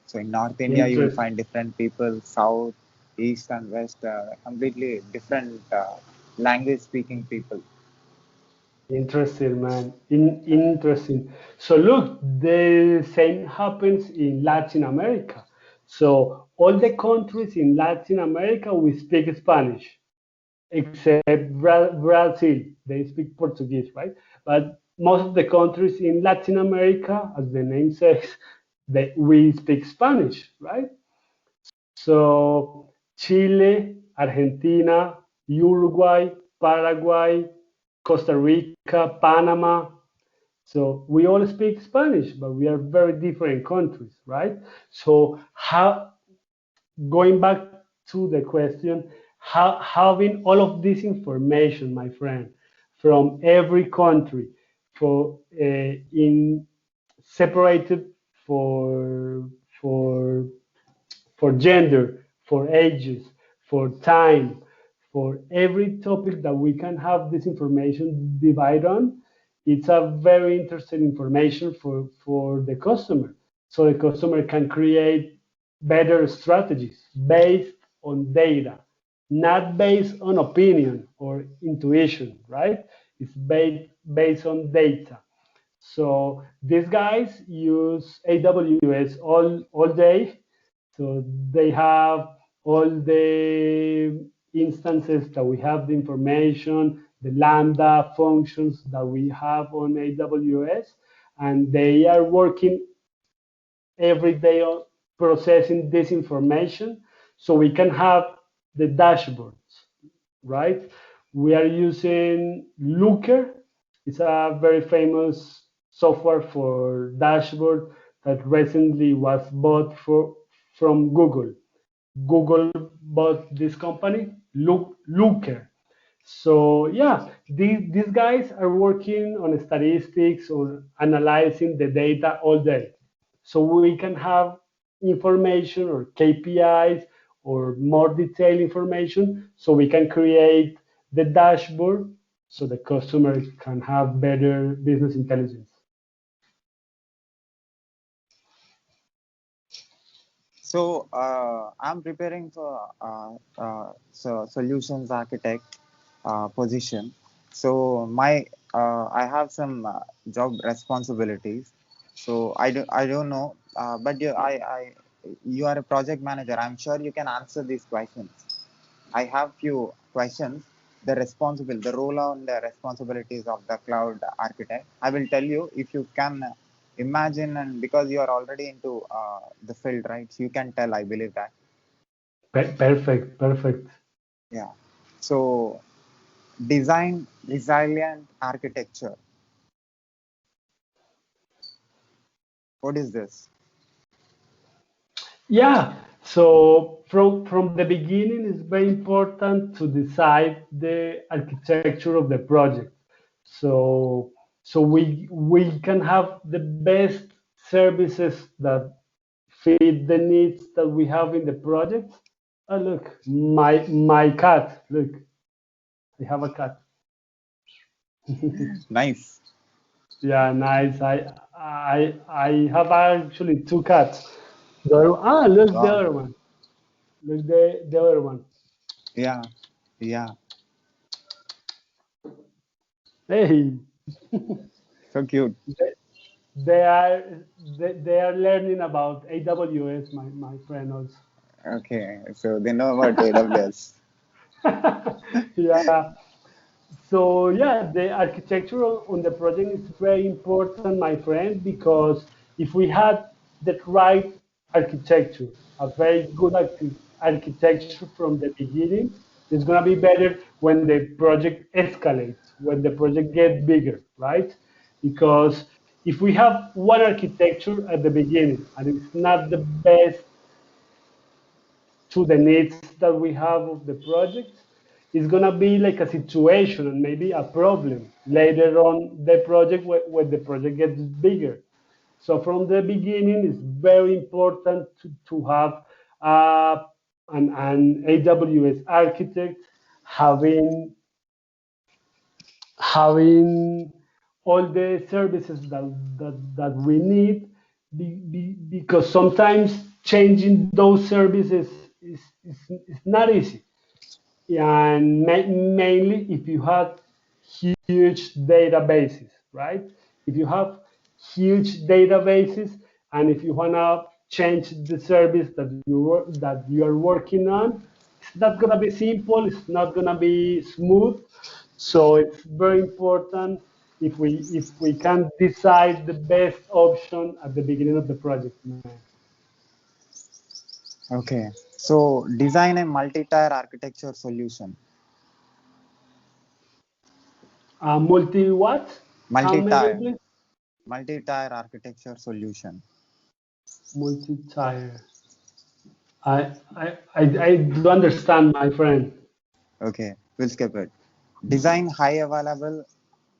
So in North India, you will Interesting. find different people. South, East, and West, completely different language-speaking people. Interesting, man. Interesting. So look, the same happens in Latin America. So all the countries in Latin America we speak Spanish, except Brazil. They speak Portuguese, right? But most of the countries in Latin America, as the name says, we speak Spanish, right? So Chile, Argentina, Uruguay, Paraguay, Costa Rica, Panama. So we all speak Spanish, but we are very different countries, right? So how going back to the question, how having all of this information, my friend, from every country, for in separated for for gender, for ages, for time, for every topic that we can have this information divide on, it's a very interesting information for the customer. So the customer can create better strategies based on data, not based on opinion or intuition, right? It's based on data. So these guys use AWS all day. So they have all the instances that we have the information, the Lambda functions that we have on AWS, and they are working every day on processing this information so we can have the dashboards, right? We are using Looker. It's a very famous software for dashboard that recently was bought from Google. Google bought this company, Looker. So yeah, these guys are working on statistics or analyzing the data all day. So we can have information or KPIs or more detailed information so we can create the dashboard so the customer can have better business intelligence. So I'm preparing for solutions architect position. So my I have some job responsibilities. So I don't know, but you are a project manager. I'm sure you can answer these questions. I have few questions. The role and the responsibilities of the cloud architect. I will tell you if you can imagine, and because you are already into the field, right? So you can tell. I believe that. Perfect, perfect. Yeah. So design resilient architecture. What is this? Yeah. So from the beginning, it's very important to decide the architecture of the project. So we can have the best services that fit the needs that we have in the project. Oh, look, my cat. Look, I have a cat. Nice. Yeah, nice. I have actually two cats. Look the Wow. other one. Look the other one. Yeah. Yeah. Hey, So cute. they, they are they are learning about AWS, my friend also. Okay. So they know about AWS. Yeah. So yeah, the architecture on the project is very important, my friend, because if we had the right architecture, a very good architecture from the beginning, it's gonna be better when the project escalates, when the project gets bigger, right? Because if we have one architecture at the beginning and it's not the best to the needs that we have of the project, it's going to be like a situation and maybe a problem later on the project when the project gets bigger. So from the beginning, it's very important to have an AWS architect having having all the services that we need because sometimes changing those services is not easy and mainly if you have huge databases, right? If you have huge databases and if you want to change the service that you are working on, it's not going to be simple, it's not going to be smooth. So it's very important if we can decide the best option at the beginning of the project, man. Okay. So design a multi-tier architecture solution. Multi what? Come again, Multi-tier. please. Multi-tier architecture solution. Multi-tier. I do understand, my friend. Okay. We'll skip it. Design high available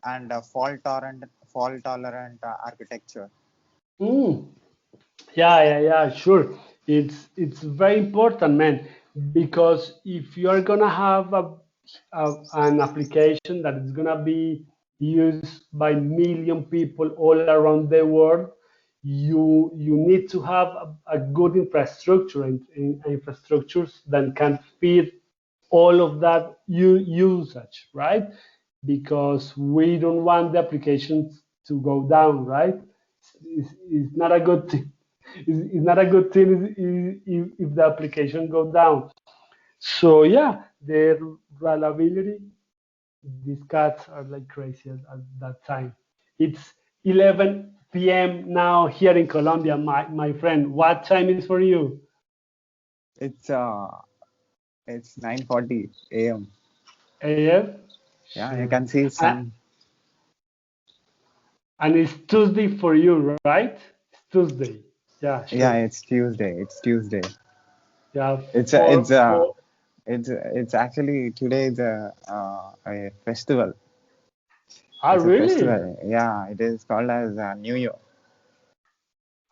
and fault tolerant architecture. Mm. Yeah, sure. It's very important, man, because if you are gonna have an application that is gonna be used by million people all around the world, you need to have a good infrastructure and infrastructures that can feed all of that usage, right? Because we don't want the applications to go down, right? It's not a good thing. It's not a good thing if the application go down. So yeah, the reliability, these cats are like crazy at that time. It's 11 p.m. now here in Colombia, my friend. What time is for you? It's uh it's 9:40 a.m. AM? Yeah, you Sure. can see And, sun. and it's Tuesday for you, right? It's Tuesday. Yeah, Yeah, sure. it's Tuesday. It's Tuesday. Yeah, It's a, it's for a, for it's actually today is a festival. It's a really? festival. Yeah, it is called as New Year.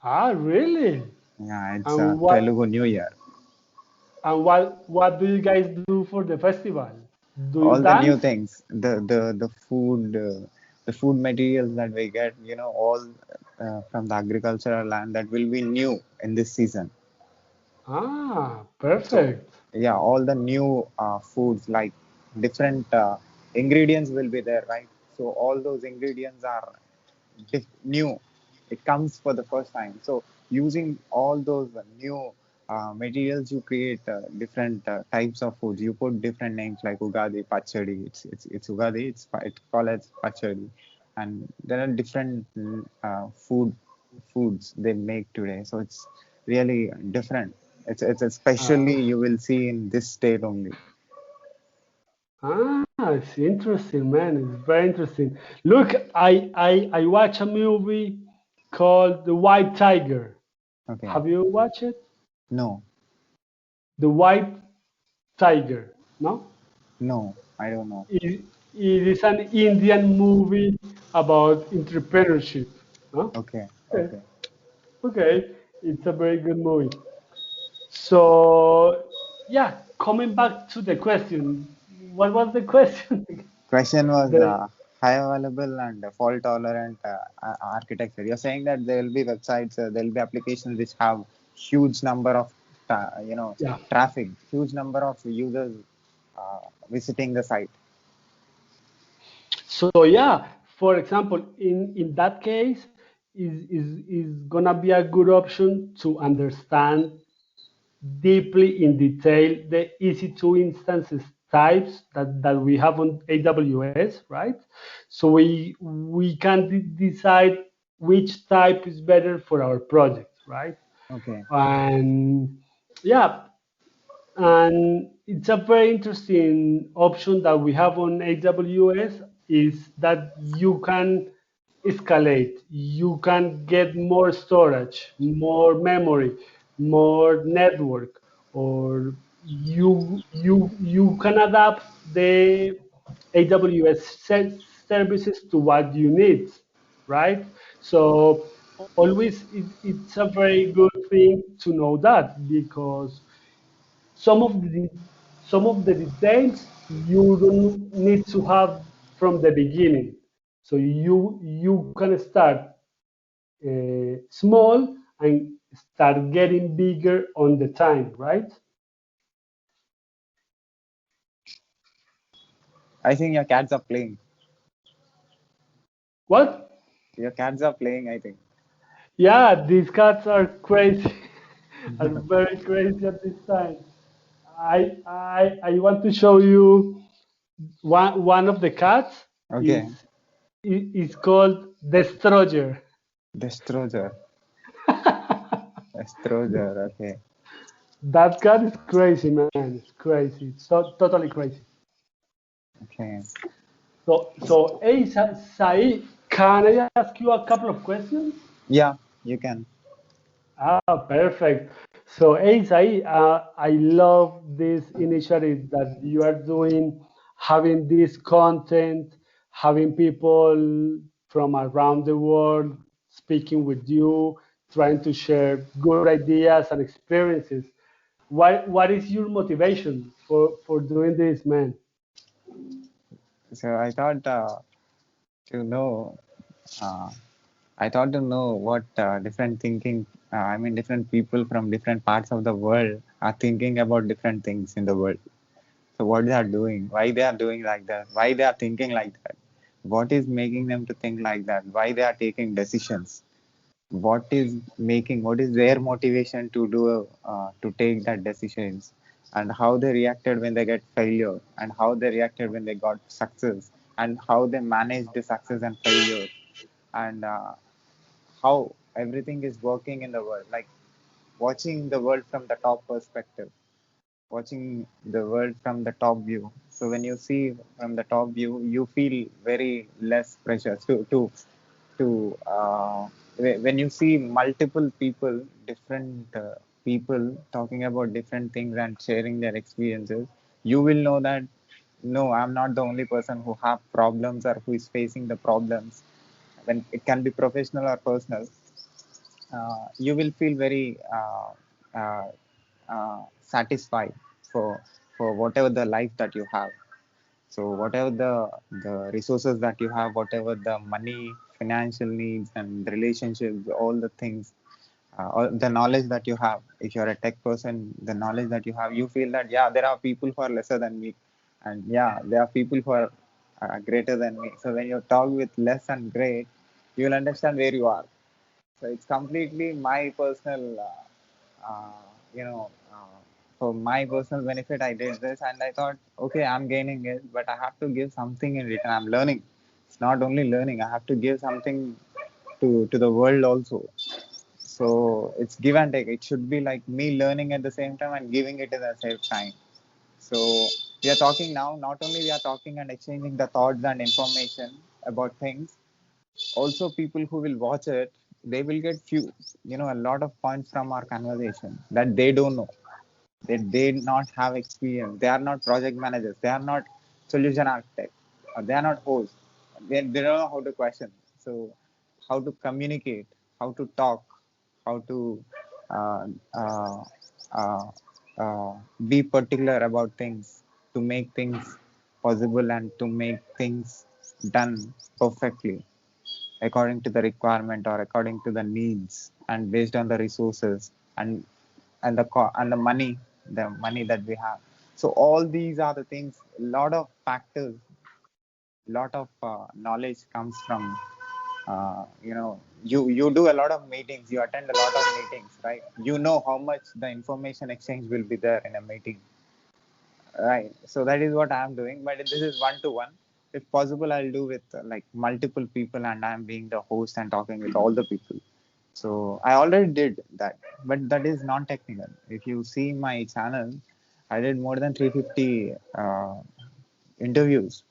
Really? Yeah, it's And what Telugu New Year. what do you guys do for the festival? Do you All the new dance? things, the food materials that we get, all from the agricultural land that will be new in this season. So Perfect. yeah, all the new foods like different ingredients will be there, right? So all those ingredients are new. It comes for the first time. So using all those new materials, you create different types of foods. You put different names like Ugadi, Pachadi. It's Ugadi. It's called as Pachadi, and there are different foods they make today. So it's really different. It's especially Ah, you will see in this state only. it's interesting, man. It's very interesting. Look, I watch a movie called The White Tiger. Okay. Have you watched it? No, The White Tiger. No? no, I don't know. It is an Indian movie about entrepreneurship. Huh? Okay, Okay. okay. Okay. It's a very good movie. So, yeah, coming back to the question, what was the question? Question was the, high available and fault tolerant architecture. You're saying that there will be websites, there will be applications which have huge number of Yeah. traffic, huge number of users visiting the site. So yeah, for example, in that case, is gonna be a good option to understand deeply in detail the EC2 instances types that we have on AWS, right? So we can decide which type is better for our project, right? Okay. And yeah, and it's a very interesting option that we have on AWS is that you can escalate, you can get more storage, more memory, more network, or you can adapt the AWS services to what you need, right? So always it's a very good thing to know that because some of the some of the details you don't need to have from the beginning. So you can start small and start getting bigger on the time, right? I think your cats are playing. What? Your cats are playing, I think. Yeah, these cats are crazy, are very crazy at this time. I want to show you one of the cats Okay. is called Destroyer. Destroyer. Destroyer. Okay. That cat is crazy, man. It's crazy. It's totally crazy. Okay. So, hey, Sai, can I ask you a couple of questions? Yeah, you can. Ah, perfect. So, hey, Sai, I love this initiative that you are doing, having this content, having people from around the world speaking with you, trying to share good ideas and experiences. What is your motivation for doing this, man? So I thought to know. Uh, I thought to know what different thinking. I mean, different people from different parts of the world are thinking about different things in the world. So what they are doing, why they are doing like that, why they are thinking like that, what is making them to think like that, why they are taking decisions, what is their motivation to do to take that decisions, and how they reacted when they get failure, and how they reacted when they got success, and how they manage the success and failure, and how everything is working in the world, like watching the world from the top perspective, watching the world from the top view. So when you see from the top view, you feel very less pressure to when you see multiple people, different people talking about different things and sharing their experiences, you will know that no, I'm not the only person who have problems or who is facing the problems. When it can be professional or personal, you will feel very uh, satisfied for whatever the life that you have. So whatever the resources that you have, whatever the money, financial needs and relationships, all the things, all the knowledge that you have, if you're a tech person, the knowledge that you have, you feel that yeah, there are people who are lesser than me, and yeah, there are people who are greater than me. So when you talk with less and great, you will understand where you are. So it's completely my personal, for my personal benefit, I did this, and I thought, okay, I'm gaining it, but I have to give something in return. I'm learning. It's not only learning. I have to give something to the world also. So it's give and take. It should be like me learning at the same time and giving it at the same time. So we are talking now. Not only we are talking and exchanging the thoughts and information about things, also people who will watch it, they will get few, a lot of points from our conversation that they don't know, that they not have experience, they are not project managers, they are not solution architect, or they are not hosts, they don't know how to question. So how to communicate, how to talk, how to uh, uh, uh, uh, be particular about things, to make things possible and to make things done perfectly according to the requirement or according to the needs and based on the resources. and and the money that we have. So all these are the things. A lot of factors, lot of knowledge comes from you do a lot of meetings, you attend a lot of meetings, right? You know how much the information exchange will be there in a meeting, right? So that is what I'm doing, but this is one to one. If possible, I'll do with like multiple people, and I'm being the host and talking with all the people. So I already did that, but that is non-technical. If you see my channel, I did more than 350 interviews.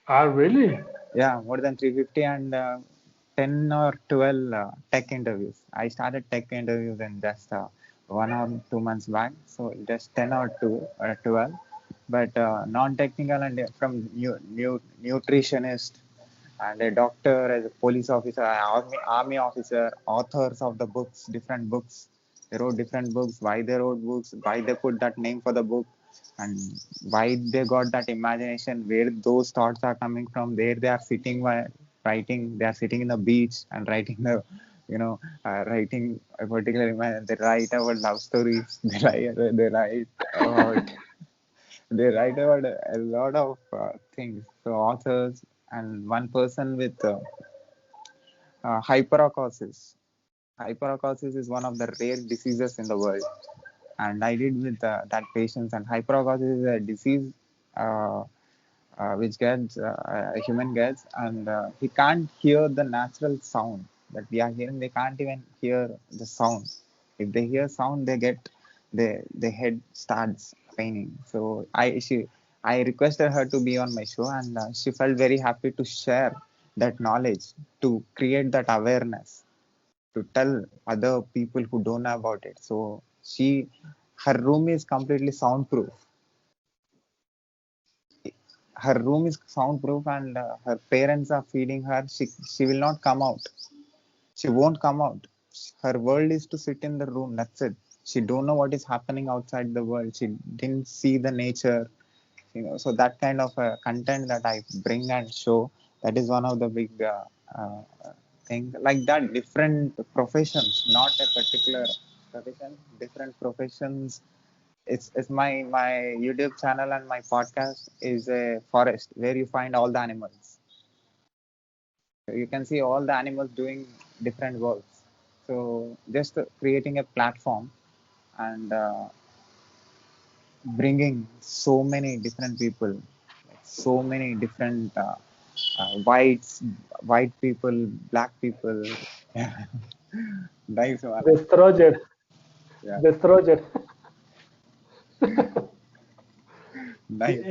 Ah, really? Yeah, more than 350, and 10 or 12 tech interviews. I started tech interviews in just 1 or 2 months back. So just 10 or 2 or 12. But non-technical and from nutritionist and a doctor, as a police officer, army officer, authors of the books, different books. They wrote different books, why they wrote books, why they put that name for the book, and why they got that imagination, where those thoughts are coming from, where they are sitting while writing. They are sitting in the beach and writing writing a particular image. They write about love stories. They write about a lot of things. So authors, and one person with hyperacusis. Hyperacusis is one of the rare diseases in the world, and I did with that patient. And hyperacusis is a disease uh, which gets a human gets, and he can't hear the natural sound that we are hearing. They can't even hear the sound. If they hear sound, they get their head starts paining. So I requested her to be on my show, and she felt very happy to share that knowledge, to create that awareness, to tell other people who don't know about it. So her room is completely soundproof. Her room is soundproof, and her parents are feeding her. She will not come out. She won't come out. Her world is to sit in the room. That's it. She don't know what is happening outside the world. She didn't see the nature. So that kind of content that I bring and show, that is one of the big uh, thing. Like that, different professions, not a particular profession, different professions. It's my YouTube channel and my podcast is a forest where you find all the animals. So you can see all the animals doing different works. So just creating a platform, and bringing so many different people, like so many different whites, white people, black people. Nice one. Destroyer, Yeah, destroyer. nice.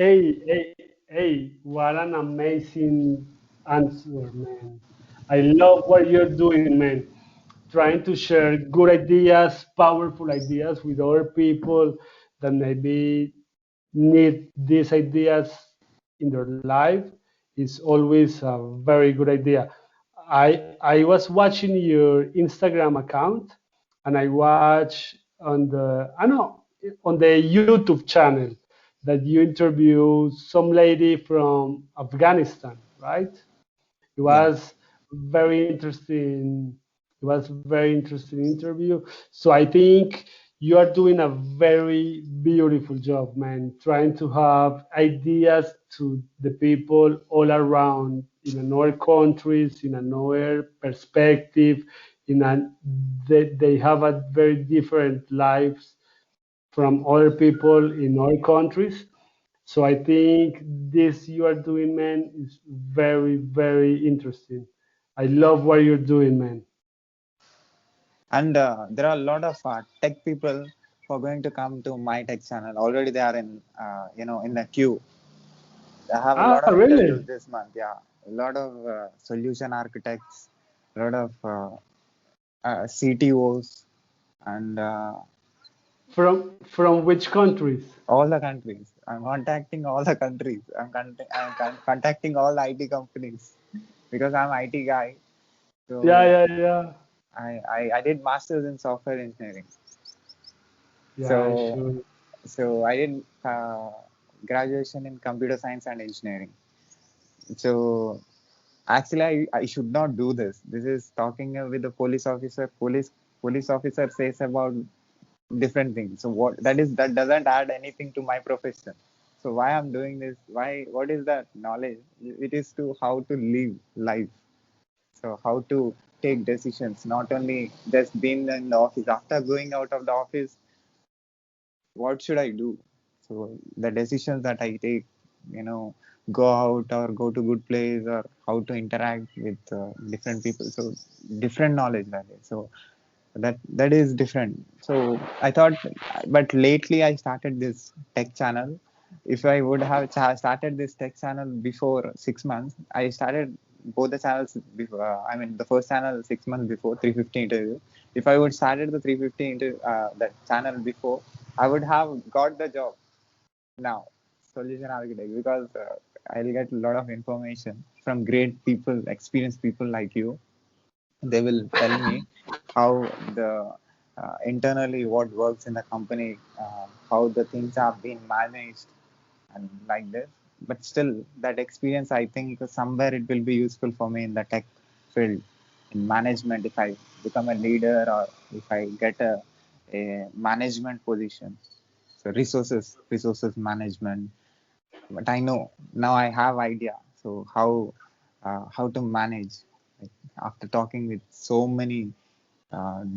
Hey, what an amazing answer, man. I love what you're doing, man. Trying to share good ideas, powerful ideas with other people that maybe need these ideas in their life is always a very good idea. I was watching your Instagram account, and I watch on the I know on the YouTube channel that you interview some lady from Afghanistan, right? It Yeah. was very interesting. It was very interesting interview. So I think you are doing a very beautiful job, man. Trying to have ideas to the people all around in another countries, in another perspective, in a they have a very different lives from other people in other countries. So I think this you are doing, man, is very, very interesting. I love what you're doing, man. And there are a lot of tech people who are going to come to my tech channel. Already they are in in the queue. I have a Ah, lot of interviews really? this month. Yeah, a lot of solution architects, a lot of CTOs, and From which countries? all the countries. I'm contacting all the countries. Contacting all the IT companies because I'm IT guy. Yeah, So yeah, yeah. I did masters in software engineering. Yeah, So sure. I did graduation in computer science and engineering. So actually, I should not do this. This is talking with the police officer. Police. police officer says about different things. So what that doesn't add anything to my profession. So why I'm doing this? Why? What is that knowledge? It is to how to live life. So how to take decisions, not only just being in the office. After going out of the office, what should I do? So the decisions that I take, you know, go out or go to good place or how to interact with different people. So different knowledge that is. So that is different. So I thought, but lately I started this tech channel. If I would have started this tech channel before 6 months, I started both the channels before. I mean, the first channel 6 months before 350 interview. If I would started the 350 that channel before, I would have got the job now, solution architect, because I'll get a lot of information from great people, experienced people like you. They will tell me how the internally what works in the company, how the things are being managed, and like this. But still, that experience, I think somewhere it will be useful for me in the tech field, in management. If I become a leader or if I get a management position, so resources management. But I know now I have idea. So how to manage. Like, after talking with so many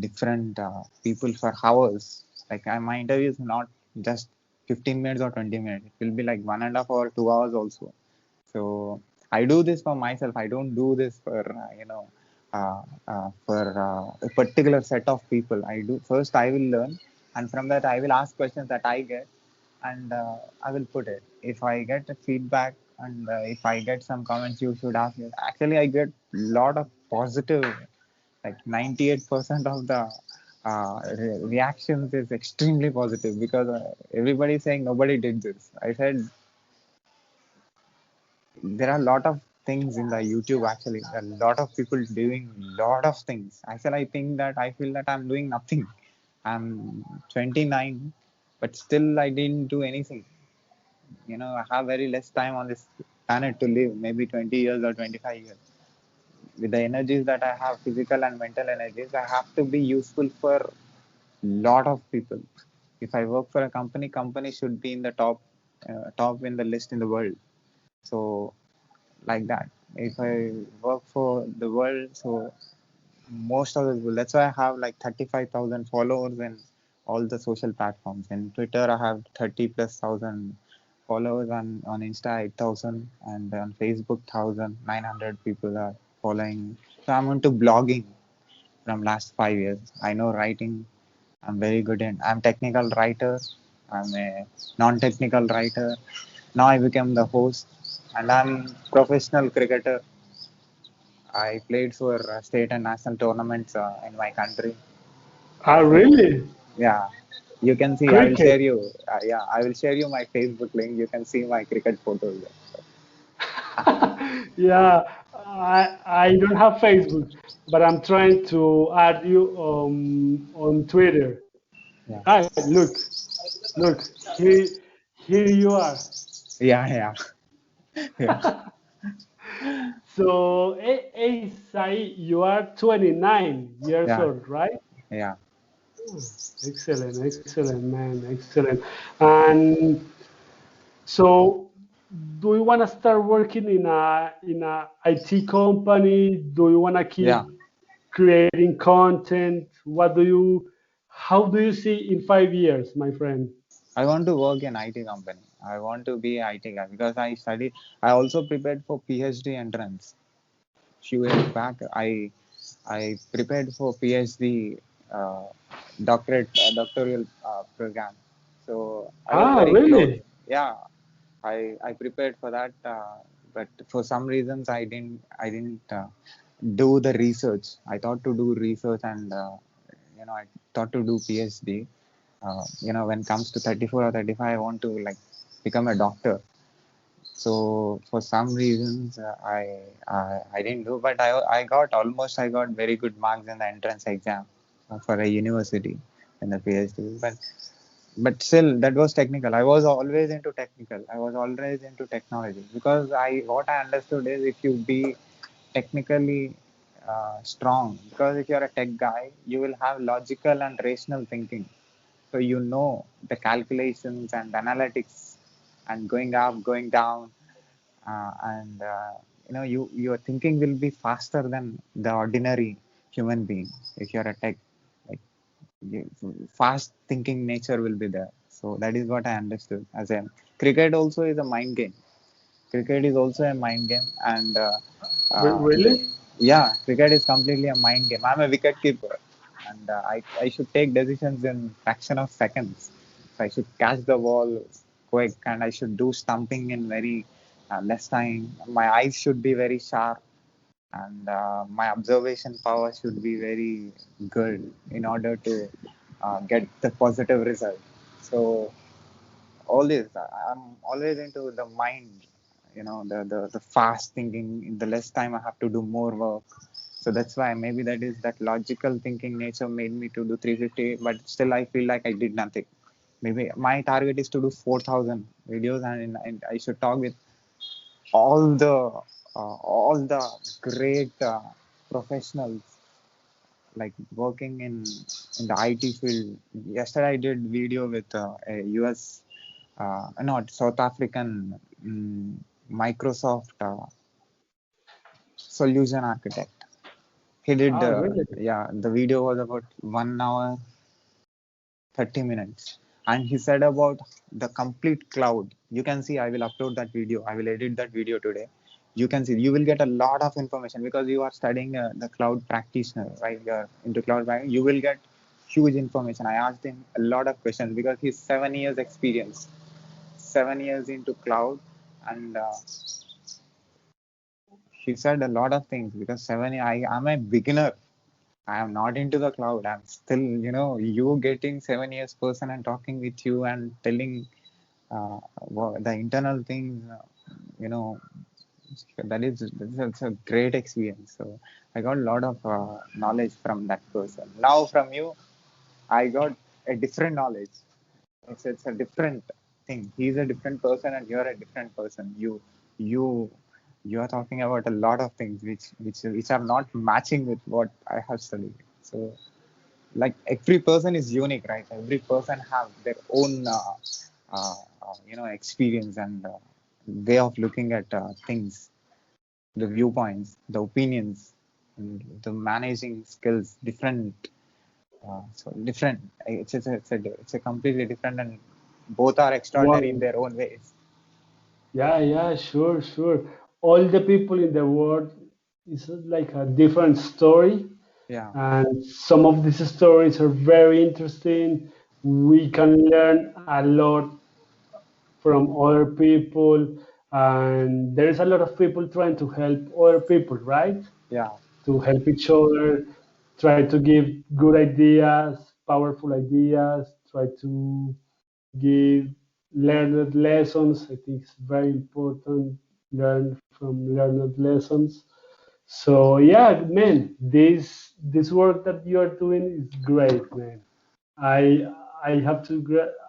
different people for hours. Like my interview is not just 15 minutes or 20 minutes. It will be like 1.5 or 2 hours also. So I do this for myself. I don't do this for for a particular set of people. I do first. I will learn, and from that I will ask questions that I get, and I will put it. If I get a feedback and if I get some comments, you should ask me. Actually, I get lot of positive, like 98% of the reactions is extremely positive because everybody is saying nobody did this. I said there are a lot of things in the YouTube actually. A lot of people doing lot of things. Actually, I think that I feel that I'm doing nothing. I'm 29, but still I didn't do anything. I have very less time on this planet to live, maybe 20 years or 25 years. With the energies that I have, physical and mental energies, I have to be useful for lot of people. If I work for a company should be in the top in the list in the world. So like that. If I work for the world, so most of the people. That's why I have like 35,000 followers in all the social platforms. In Twitter, I have 30 plus thousand followers. On Insta, 8,000, and on Facebook, 1,900 people are following. So I'm into blogging from last 5 years. I know writing. I'm very good in. I'm technical writer. I'm a non-technical writer. Now I became the host, and I'm professional cricketer. I played for state and national tournaments in my country. Ah, So really? yeah, you can see. I will Cricket. share you. Yeah, I will share you my Facebook link. You can see my cricket photos there. Yeah, I don't have Facebook, but I'm trying to add you on Twitter. Yeah, Hi, look, here you are. yeah, yeah, yeah, So, hey, Sai, you are 29 years yeah, old, right? yeah, Oh, excellent, excellent, man, excellent. And so, do you want to start working in a IT company? Do you want to yeah. keep creating content? How do you see in 5 years, my friend? I want to work in IT company. I want to be IT guy because I studied. I also prepared for PhD entrance. Few years back, I prepared for PhD uh, doctoral program. So I was Ah, very close. really? Yeah, I prepared for that, but for some reasons I didn't do the research. I thought to do research and I thought to do PhD. When it comes to 34 or 35, I want to like become a doctor. So for some reasons, I didn't do, but I got very good marks in the entrance exam for a university in the PhD. But still, that was technical. I was always into technical. I was always into technology because I what I understood is if you be technically strong, because if you're a tech guy, you will have logical and rational thinking. So you know the calculations and analytics and going up, going down, and your thinking will be faster than the ordinary human being. If you're a tech, like fast thinking nature will be there. So that is what I understood. As a cricket also is a mind game. Cricket is also a mind game, and the, Really? yeah, cricket is completely a mind game. I'm a wicket keeper, and I should take decisions in fraction of seconds. So I should catch the ball quick, and I should do stumping in very less time. My eyes should be very sharp, and my observation power should be very good in order to get the positive result. So all this, I'm always into the mind, the fast thinking. In the less time I have to do more work. So that's why maybe that is that logical thinking nature made me to do 350, but still I feel like I did nothing. Maybe my target is to do 4,000 videos, and I should talk with all the all the great professionals, like working in the IT field. Yesterday I did video with a US, not South African, Microsoft solution architect. He did, Ah, really? yeah, the video was about 1 hour, 30 minutes. And he said about the complete cloud. You can see, I will upload that video. I will edit that video today. You can see, you will get a lot of information because you are studying the cloud practitioner, right? You're into cloud practitioner. You will get huge information. I asked him a lot of questions because he's 7 years experience, 7 years into cloud. And he said a lot of things because I'm a beginner. I am not into the cloud. I'm still, you getting 7 years person and talking with you and telling the internal things, you know, that's a great experience. So I got a lot of knowledge from that person. Now from you, I got a different knowledge. It's a different thing. He's a different person and you're a different person. You you are talking about a lot of things which are not matching with what I have studied. So like every person is unique, right? Every person have their own experience and way of looking at things, the viewpoints, the opinions, and the managing skills different. So different. It's a completely different, and both are extraordinary in Wow. their own ways. Yeah, yeah, sure, sure. All the people in the world is like a different story, Yeah, and some of these stories are very interesting. We can learn a lot from other people, and there is a lot of people trying to help other people, right? yeah. To help each other, try to give good ideas, powerful ideas, try to give learned lessons. I think it's very important learn from learned lessons. So yeah, man, this work that you are doing is great, man. I I have to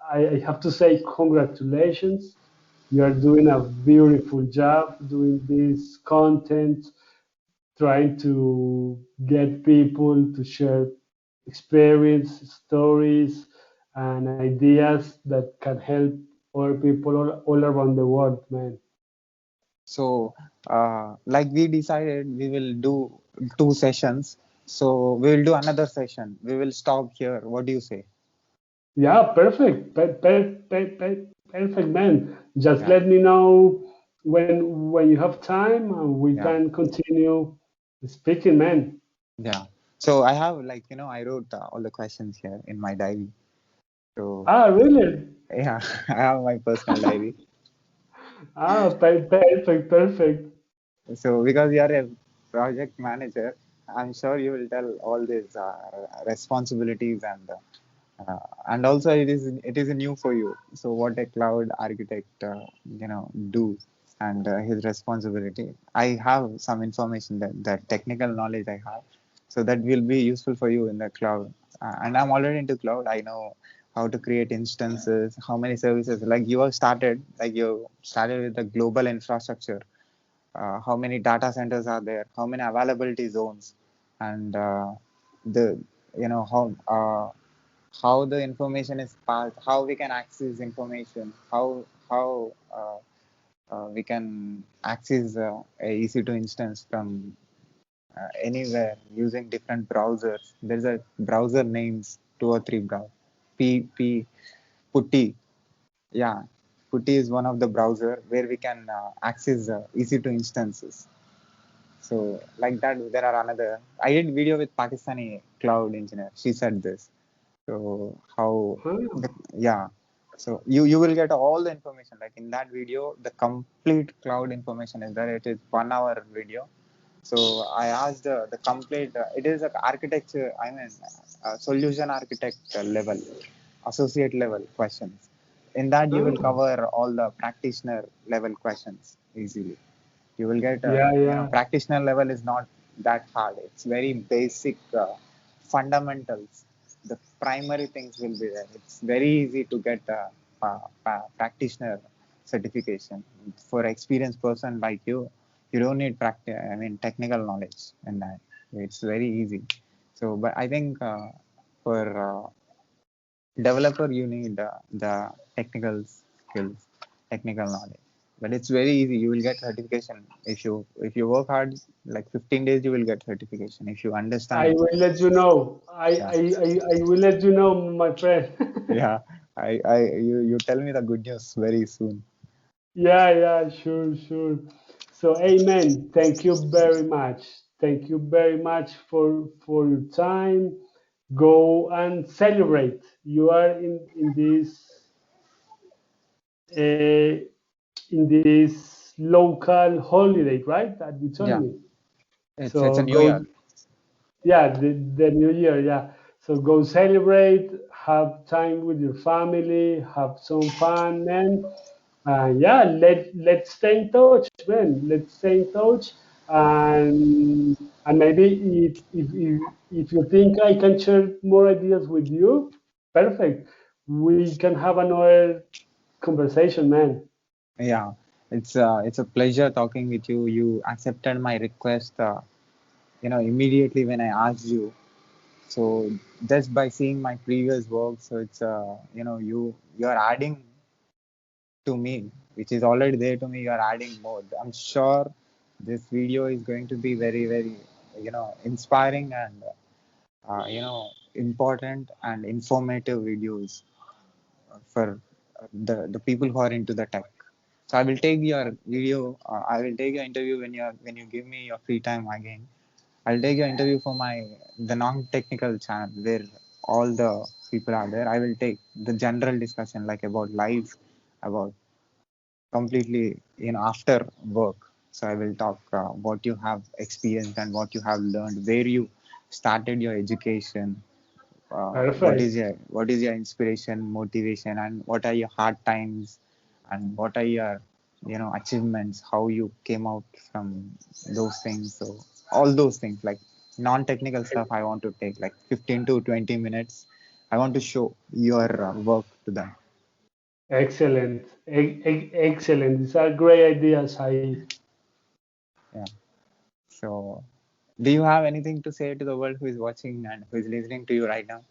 I have to say congratulations. You are doing a beautiful job doing this content, trying to get people to share experience, stories, and ideas that can help other people all around the world, man. So like we decided we will do 2 sessions. So we will do another session. We will stop here. What do you say? Yeah, perfect. Perfect, man. Just Yeah, let me know when you have time and we yeah, can continue speaking, man. yeah. So I have, like, I wrote all the questions here in my diary. So Ah, really? yeah, I have my personal diary. Ah, perfect, perfect. So because you are a project manager, I'm sure you will tell all these responsibilities, and also it is new for you. So what a cloud architect do, and his responsibility. I have some information, that technical knowledge I have, so that will be useful for you in the cloud. And I'm already into cloud. I know how to create instances, how many services. Like you started with the global infrastructure, how many data centers are there, how many availability zones. and the how the information is passed, how we can access information, how we can access a EC2 instance from anywhere using different browsers. There's a browser names, two or three browsers. P Putty, yeah, Putty is one of the browser where we can access EC2 instances. So like that, there are another. I did video with Pakistani cloud engineer. She said this. So how, Huh? the, yeah. So you will get all the information. Like in that video, the complete cloud information is there. It is 1 hour video. So I asked the complete. It is like architecture. I mean, solution architect level, associate level questions. In that, you will Oh, cover all the practitioner level questions easily. You will get yeah, yeah, practitioner level is not that hard. It's very basic fundamentals. The primary things will be there. It's very easy to get a practitioner certification. For experienced person like you don't need I mean technical knowledge in that. It's very easy. So but I think for developer you need the technical skills, technical knowledge, but it's very easy. You will get certification if you work hard. Like 15 days you will get certification if you I understand. will let you know. Yeah, I will let you know, my friend. yeah. You tell me the good news very soon. Yeah, yeah, sure, sure. So, amen. Thank you very much. Thank you very much for your time. Go and celebrate. You are uh, in this local holiday, right? That you told Yeah, me. it's a So new year. go, yeah, the new year, yeah. So go celebrate, have time with your family, have some fun, man. Yeah, let's stay in touch, man. Let's stay in touch, and maybe if you think I can share more ideas with you, perfect. We can have another conversation, man. Yeah, it's a pleasure talking with you. You accepted my request immediately when I asked you. So just by seeing my previous work, so it's you're adding to me, which is already there to me. You're adding more. I'm sure this video is going to be very very inspiring and important and informative videos for the people who are into the tech. So I will take your video. I will take your interview when you give me your free time again. I'll take your interview for the non-technical channel where all the people are there. I will take the general discussion like about life, about completely after work. So I will talk what you have experienced and what you have learned, where you started your education, Perfect. what is your inspiration, motivation, and what are your hard times, and what are your achievements, how you came out from those things. So all those things like non-technical stuff I want to take like 15 to 20 minutes. I want to show your work to them. Excellent. Excellent. These are great ideas. Yeah. So do you have anything to say to the world who is watching and who is listening to you right now?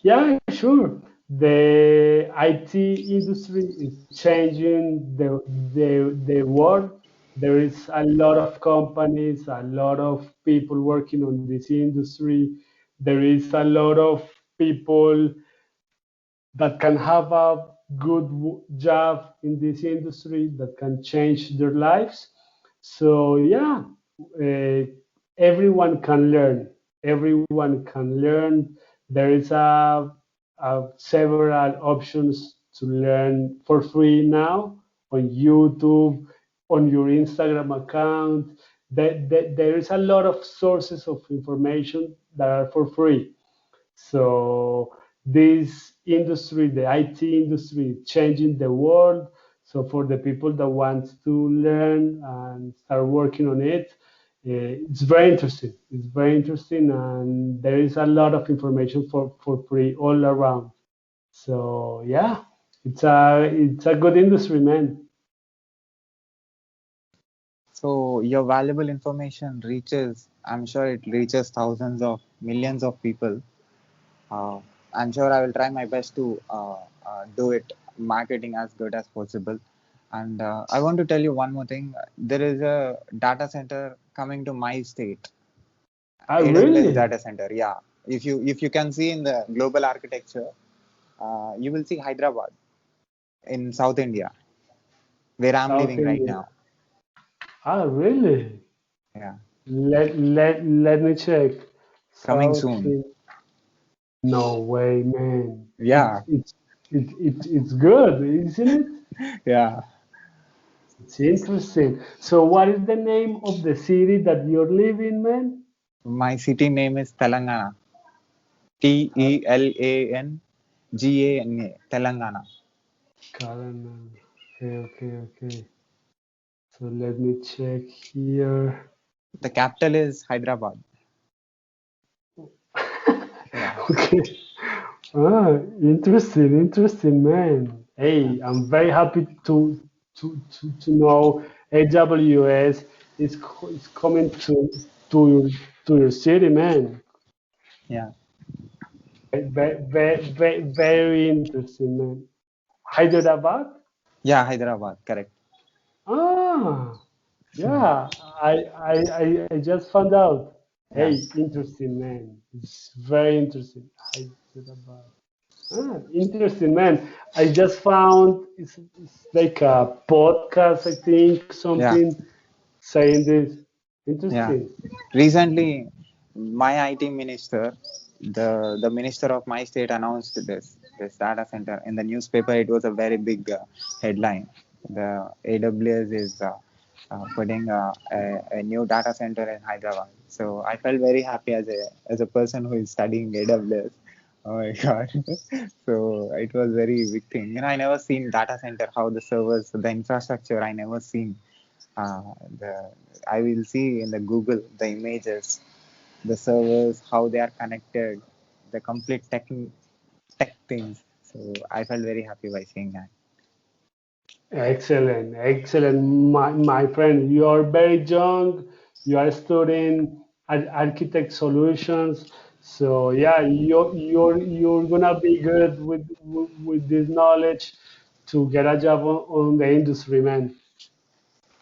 Yeah, sure. The IT industry is changing the world. There is a lot of companies, a lot of people working on this industry. There is a lot of people that can have a good job in this industry that can change their lives. So yeah, uh, everyone can learn. Everyone can learn. There is several options to learn for free now on YouTube, on your Instagram account. There is a lot of sources of information that are for free. So this industry, the IT industry, is changing the world. So for the people that want to learn and start working on it, it's very interesting. It's very interesting, and there is a lot of information for free all around. So yeah, it's a good industry, man. So your valuable information reaches, I'm sure it reaches thousands of millions of people. Uh, I'm sure I will try my best to do it marketing as good as possible. And I want to tell you one more thing. There is a data center coming to my state, Ah, AWS really? data center. Yeah, if you can see in the global architecture, you will see Hyderabad in South India, where I'm South living right India. now. Ah, really? Yeah, Let me check. coming South soon. India. No way, man. Yeah, It's good, isn't it? yeah. It's interesting. So, what is the name of the city that you're living, man? My city name is Telangana. Telangan, Telangana. Karana. Okay, okay, okay. So let me check here. The capital is Hyderabad. Yeah, Okay. Ah, interesting, interesting, man. yeah, Hey, I'm very happy to know AWS is coming to your to your city, man. yeah, Very interesting, man. Hyderabad? yeah. Hyderabad, correct. Ah, yeah. I just found out. Yeah, Hey, interesting, man. It's very interesting. Hyderabad. Ah, interesting, man. I just found it's like a podcast, I think, yeah, something saying this. yeah. Interesting. Recently, my IT minister, the minister of my state, announced this data center in the newspaper. It was a very big headline. The AWS is putting a new data center in Hyderabad. So I felt very happy as a person who is studying AWS. Oh my God. So it was very big thing. I never seen data center, how the servers, the infrastructure, I never seen. The I will see in the Google the images, the servers, how they are connected, the complete tech things. So I felt very happy by seeing that. Excellent, excellent, my friend. You are very young. You are studying architect solutions. So yeah, you're gonna be good with this knowledge to get a job on the industry, man.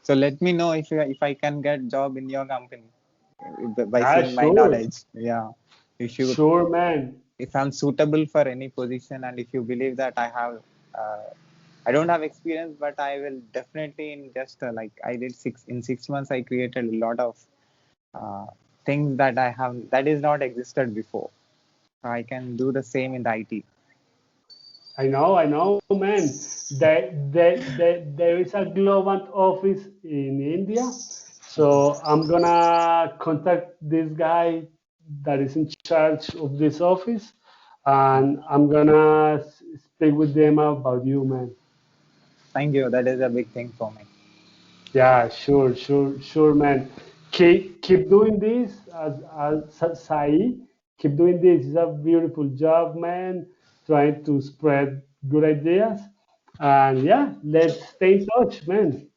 So let me know if I can get job in your company by Yeah, seeing my sure, knowledge. Yeah, if you sure, man. if I'm suitable for any position and if you believe that uh, I don't have experience, but I will definitely in just like I did 6 months I created a lot of uh, things that I have that is not existed before. I can do the same in the IT. I know, man. There is a global office in India. So I'm gonna contact this guy that is in charge of this office, and I'm gonna speak with them about you, man. Thank you. That is a big thing for me. Yeah, sure, man. Keep doing this as Sai. Keep doing this. It's a beautiful job, man. Trying to spread good ideas. And yeah, let's stay in touch, man.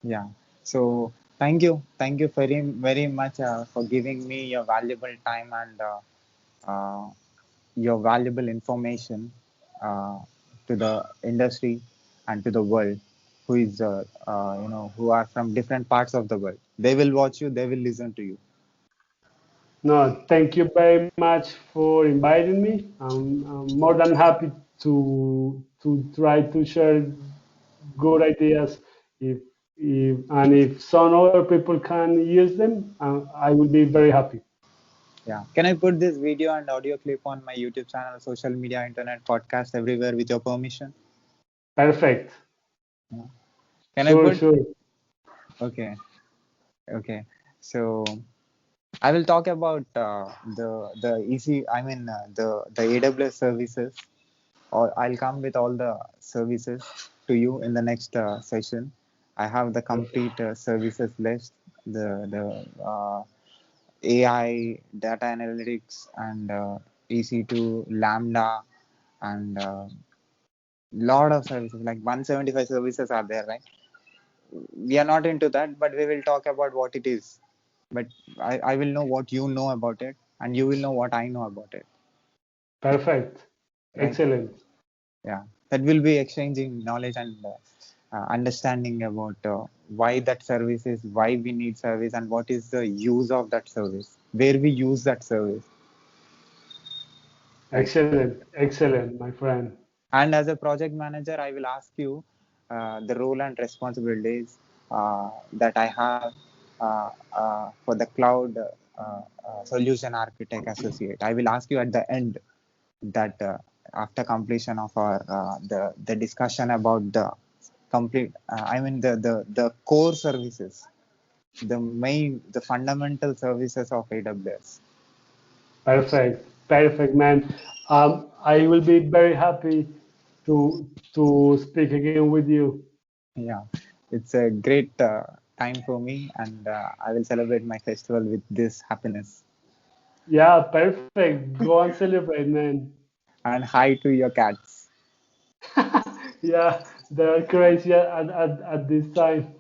Yeah. So thank you very much for giving me your valuable time and uh, your valuable information uh, to the industry and to the world who is who are from different parts of the world. They will watch you. They will listen to you. No, thank you very much for inviting me. I'm more than happy to try to share good ideas. If some other people can use them, I will be very happy. Yeah. Can I put this video and audio clip on my YouTube channel, social media, internet, podcast, everywhere with your permission? Perfect. Yeah. Can I Sure, put? sure. Okay. Okay. So I will talk about the easy. I mean the AWS services, or I'll come with all the services to you in the next session. I have the complete services list, the AI, data analytics, and EC2, Lambda, and lot of services like 175 services are there, right? we are not into that, but we will talk about what it is. But I will know what you know about it, and you will know what I know about it, Perfect. right? Excellent. Yeah, that will be exchanging knowledge and understanding about why that service is, why we need service, and what is the use of that service, where we use that service, right? Excellent. Excellent, my friend. And as a project manager, I will ask you the role and responsibilities that I have for the cloud solution architect associate. I will ask you at the end that after completion of our the discussion about the complete, I mean the core services, the main, the fundamental services of AWS. Perfect. Perfect, man. I will be very happy to speak again with you. Yeah, it's a great time for me, and I will celebrate my festival with this happiness. Yeah, perfect. Go and celebrate, man. And hi to your cats. Yeah, they're crazy at this time.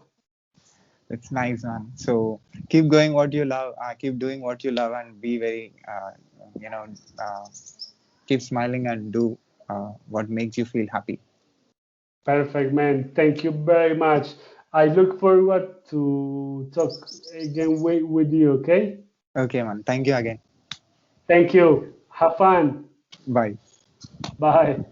It's nice, man. So keep going what you love. Keep doing what you love, and be very, you know, uh, keep smiling and do what makes you feel happy. Perfect, man. Thank you very much. I look forward to talk again with you, okay? Okay, man. Thank you again. Thank you. Have fun. Bye. Bye.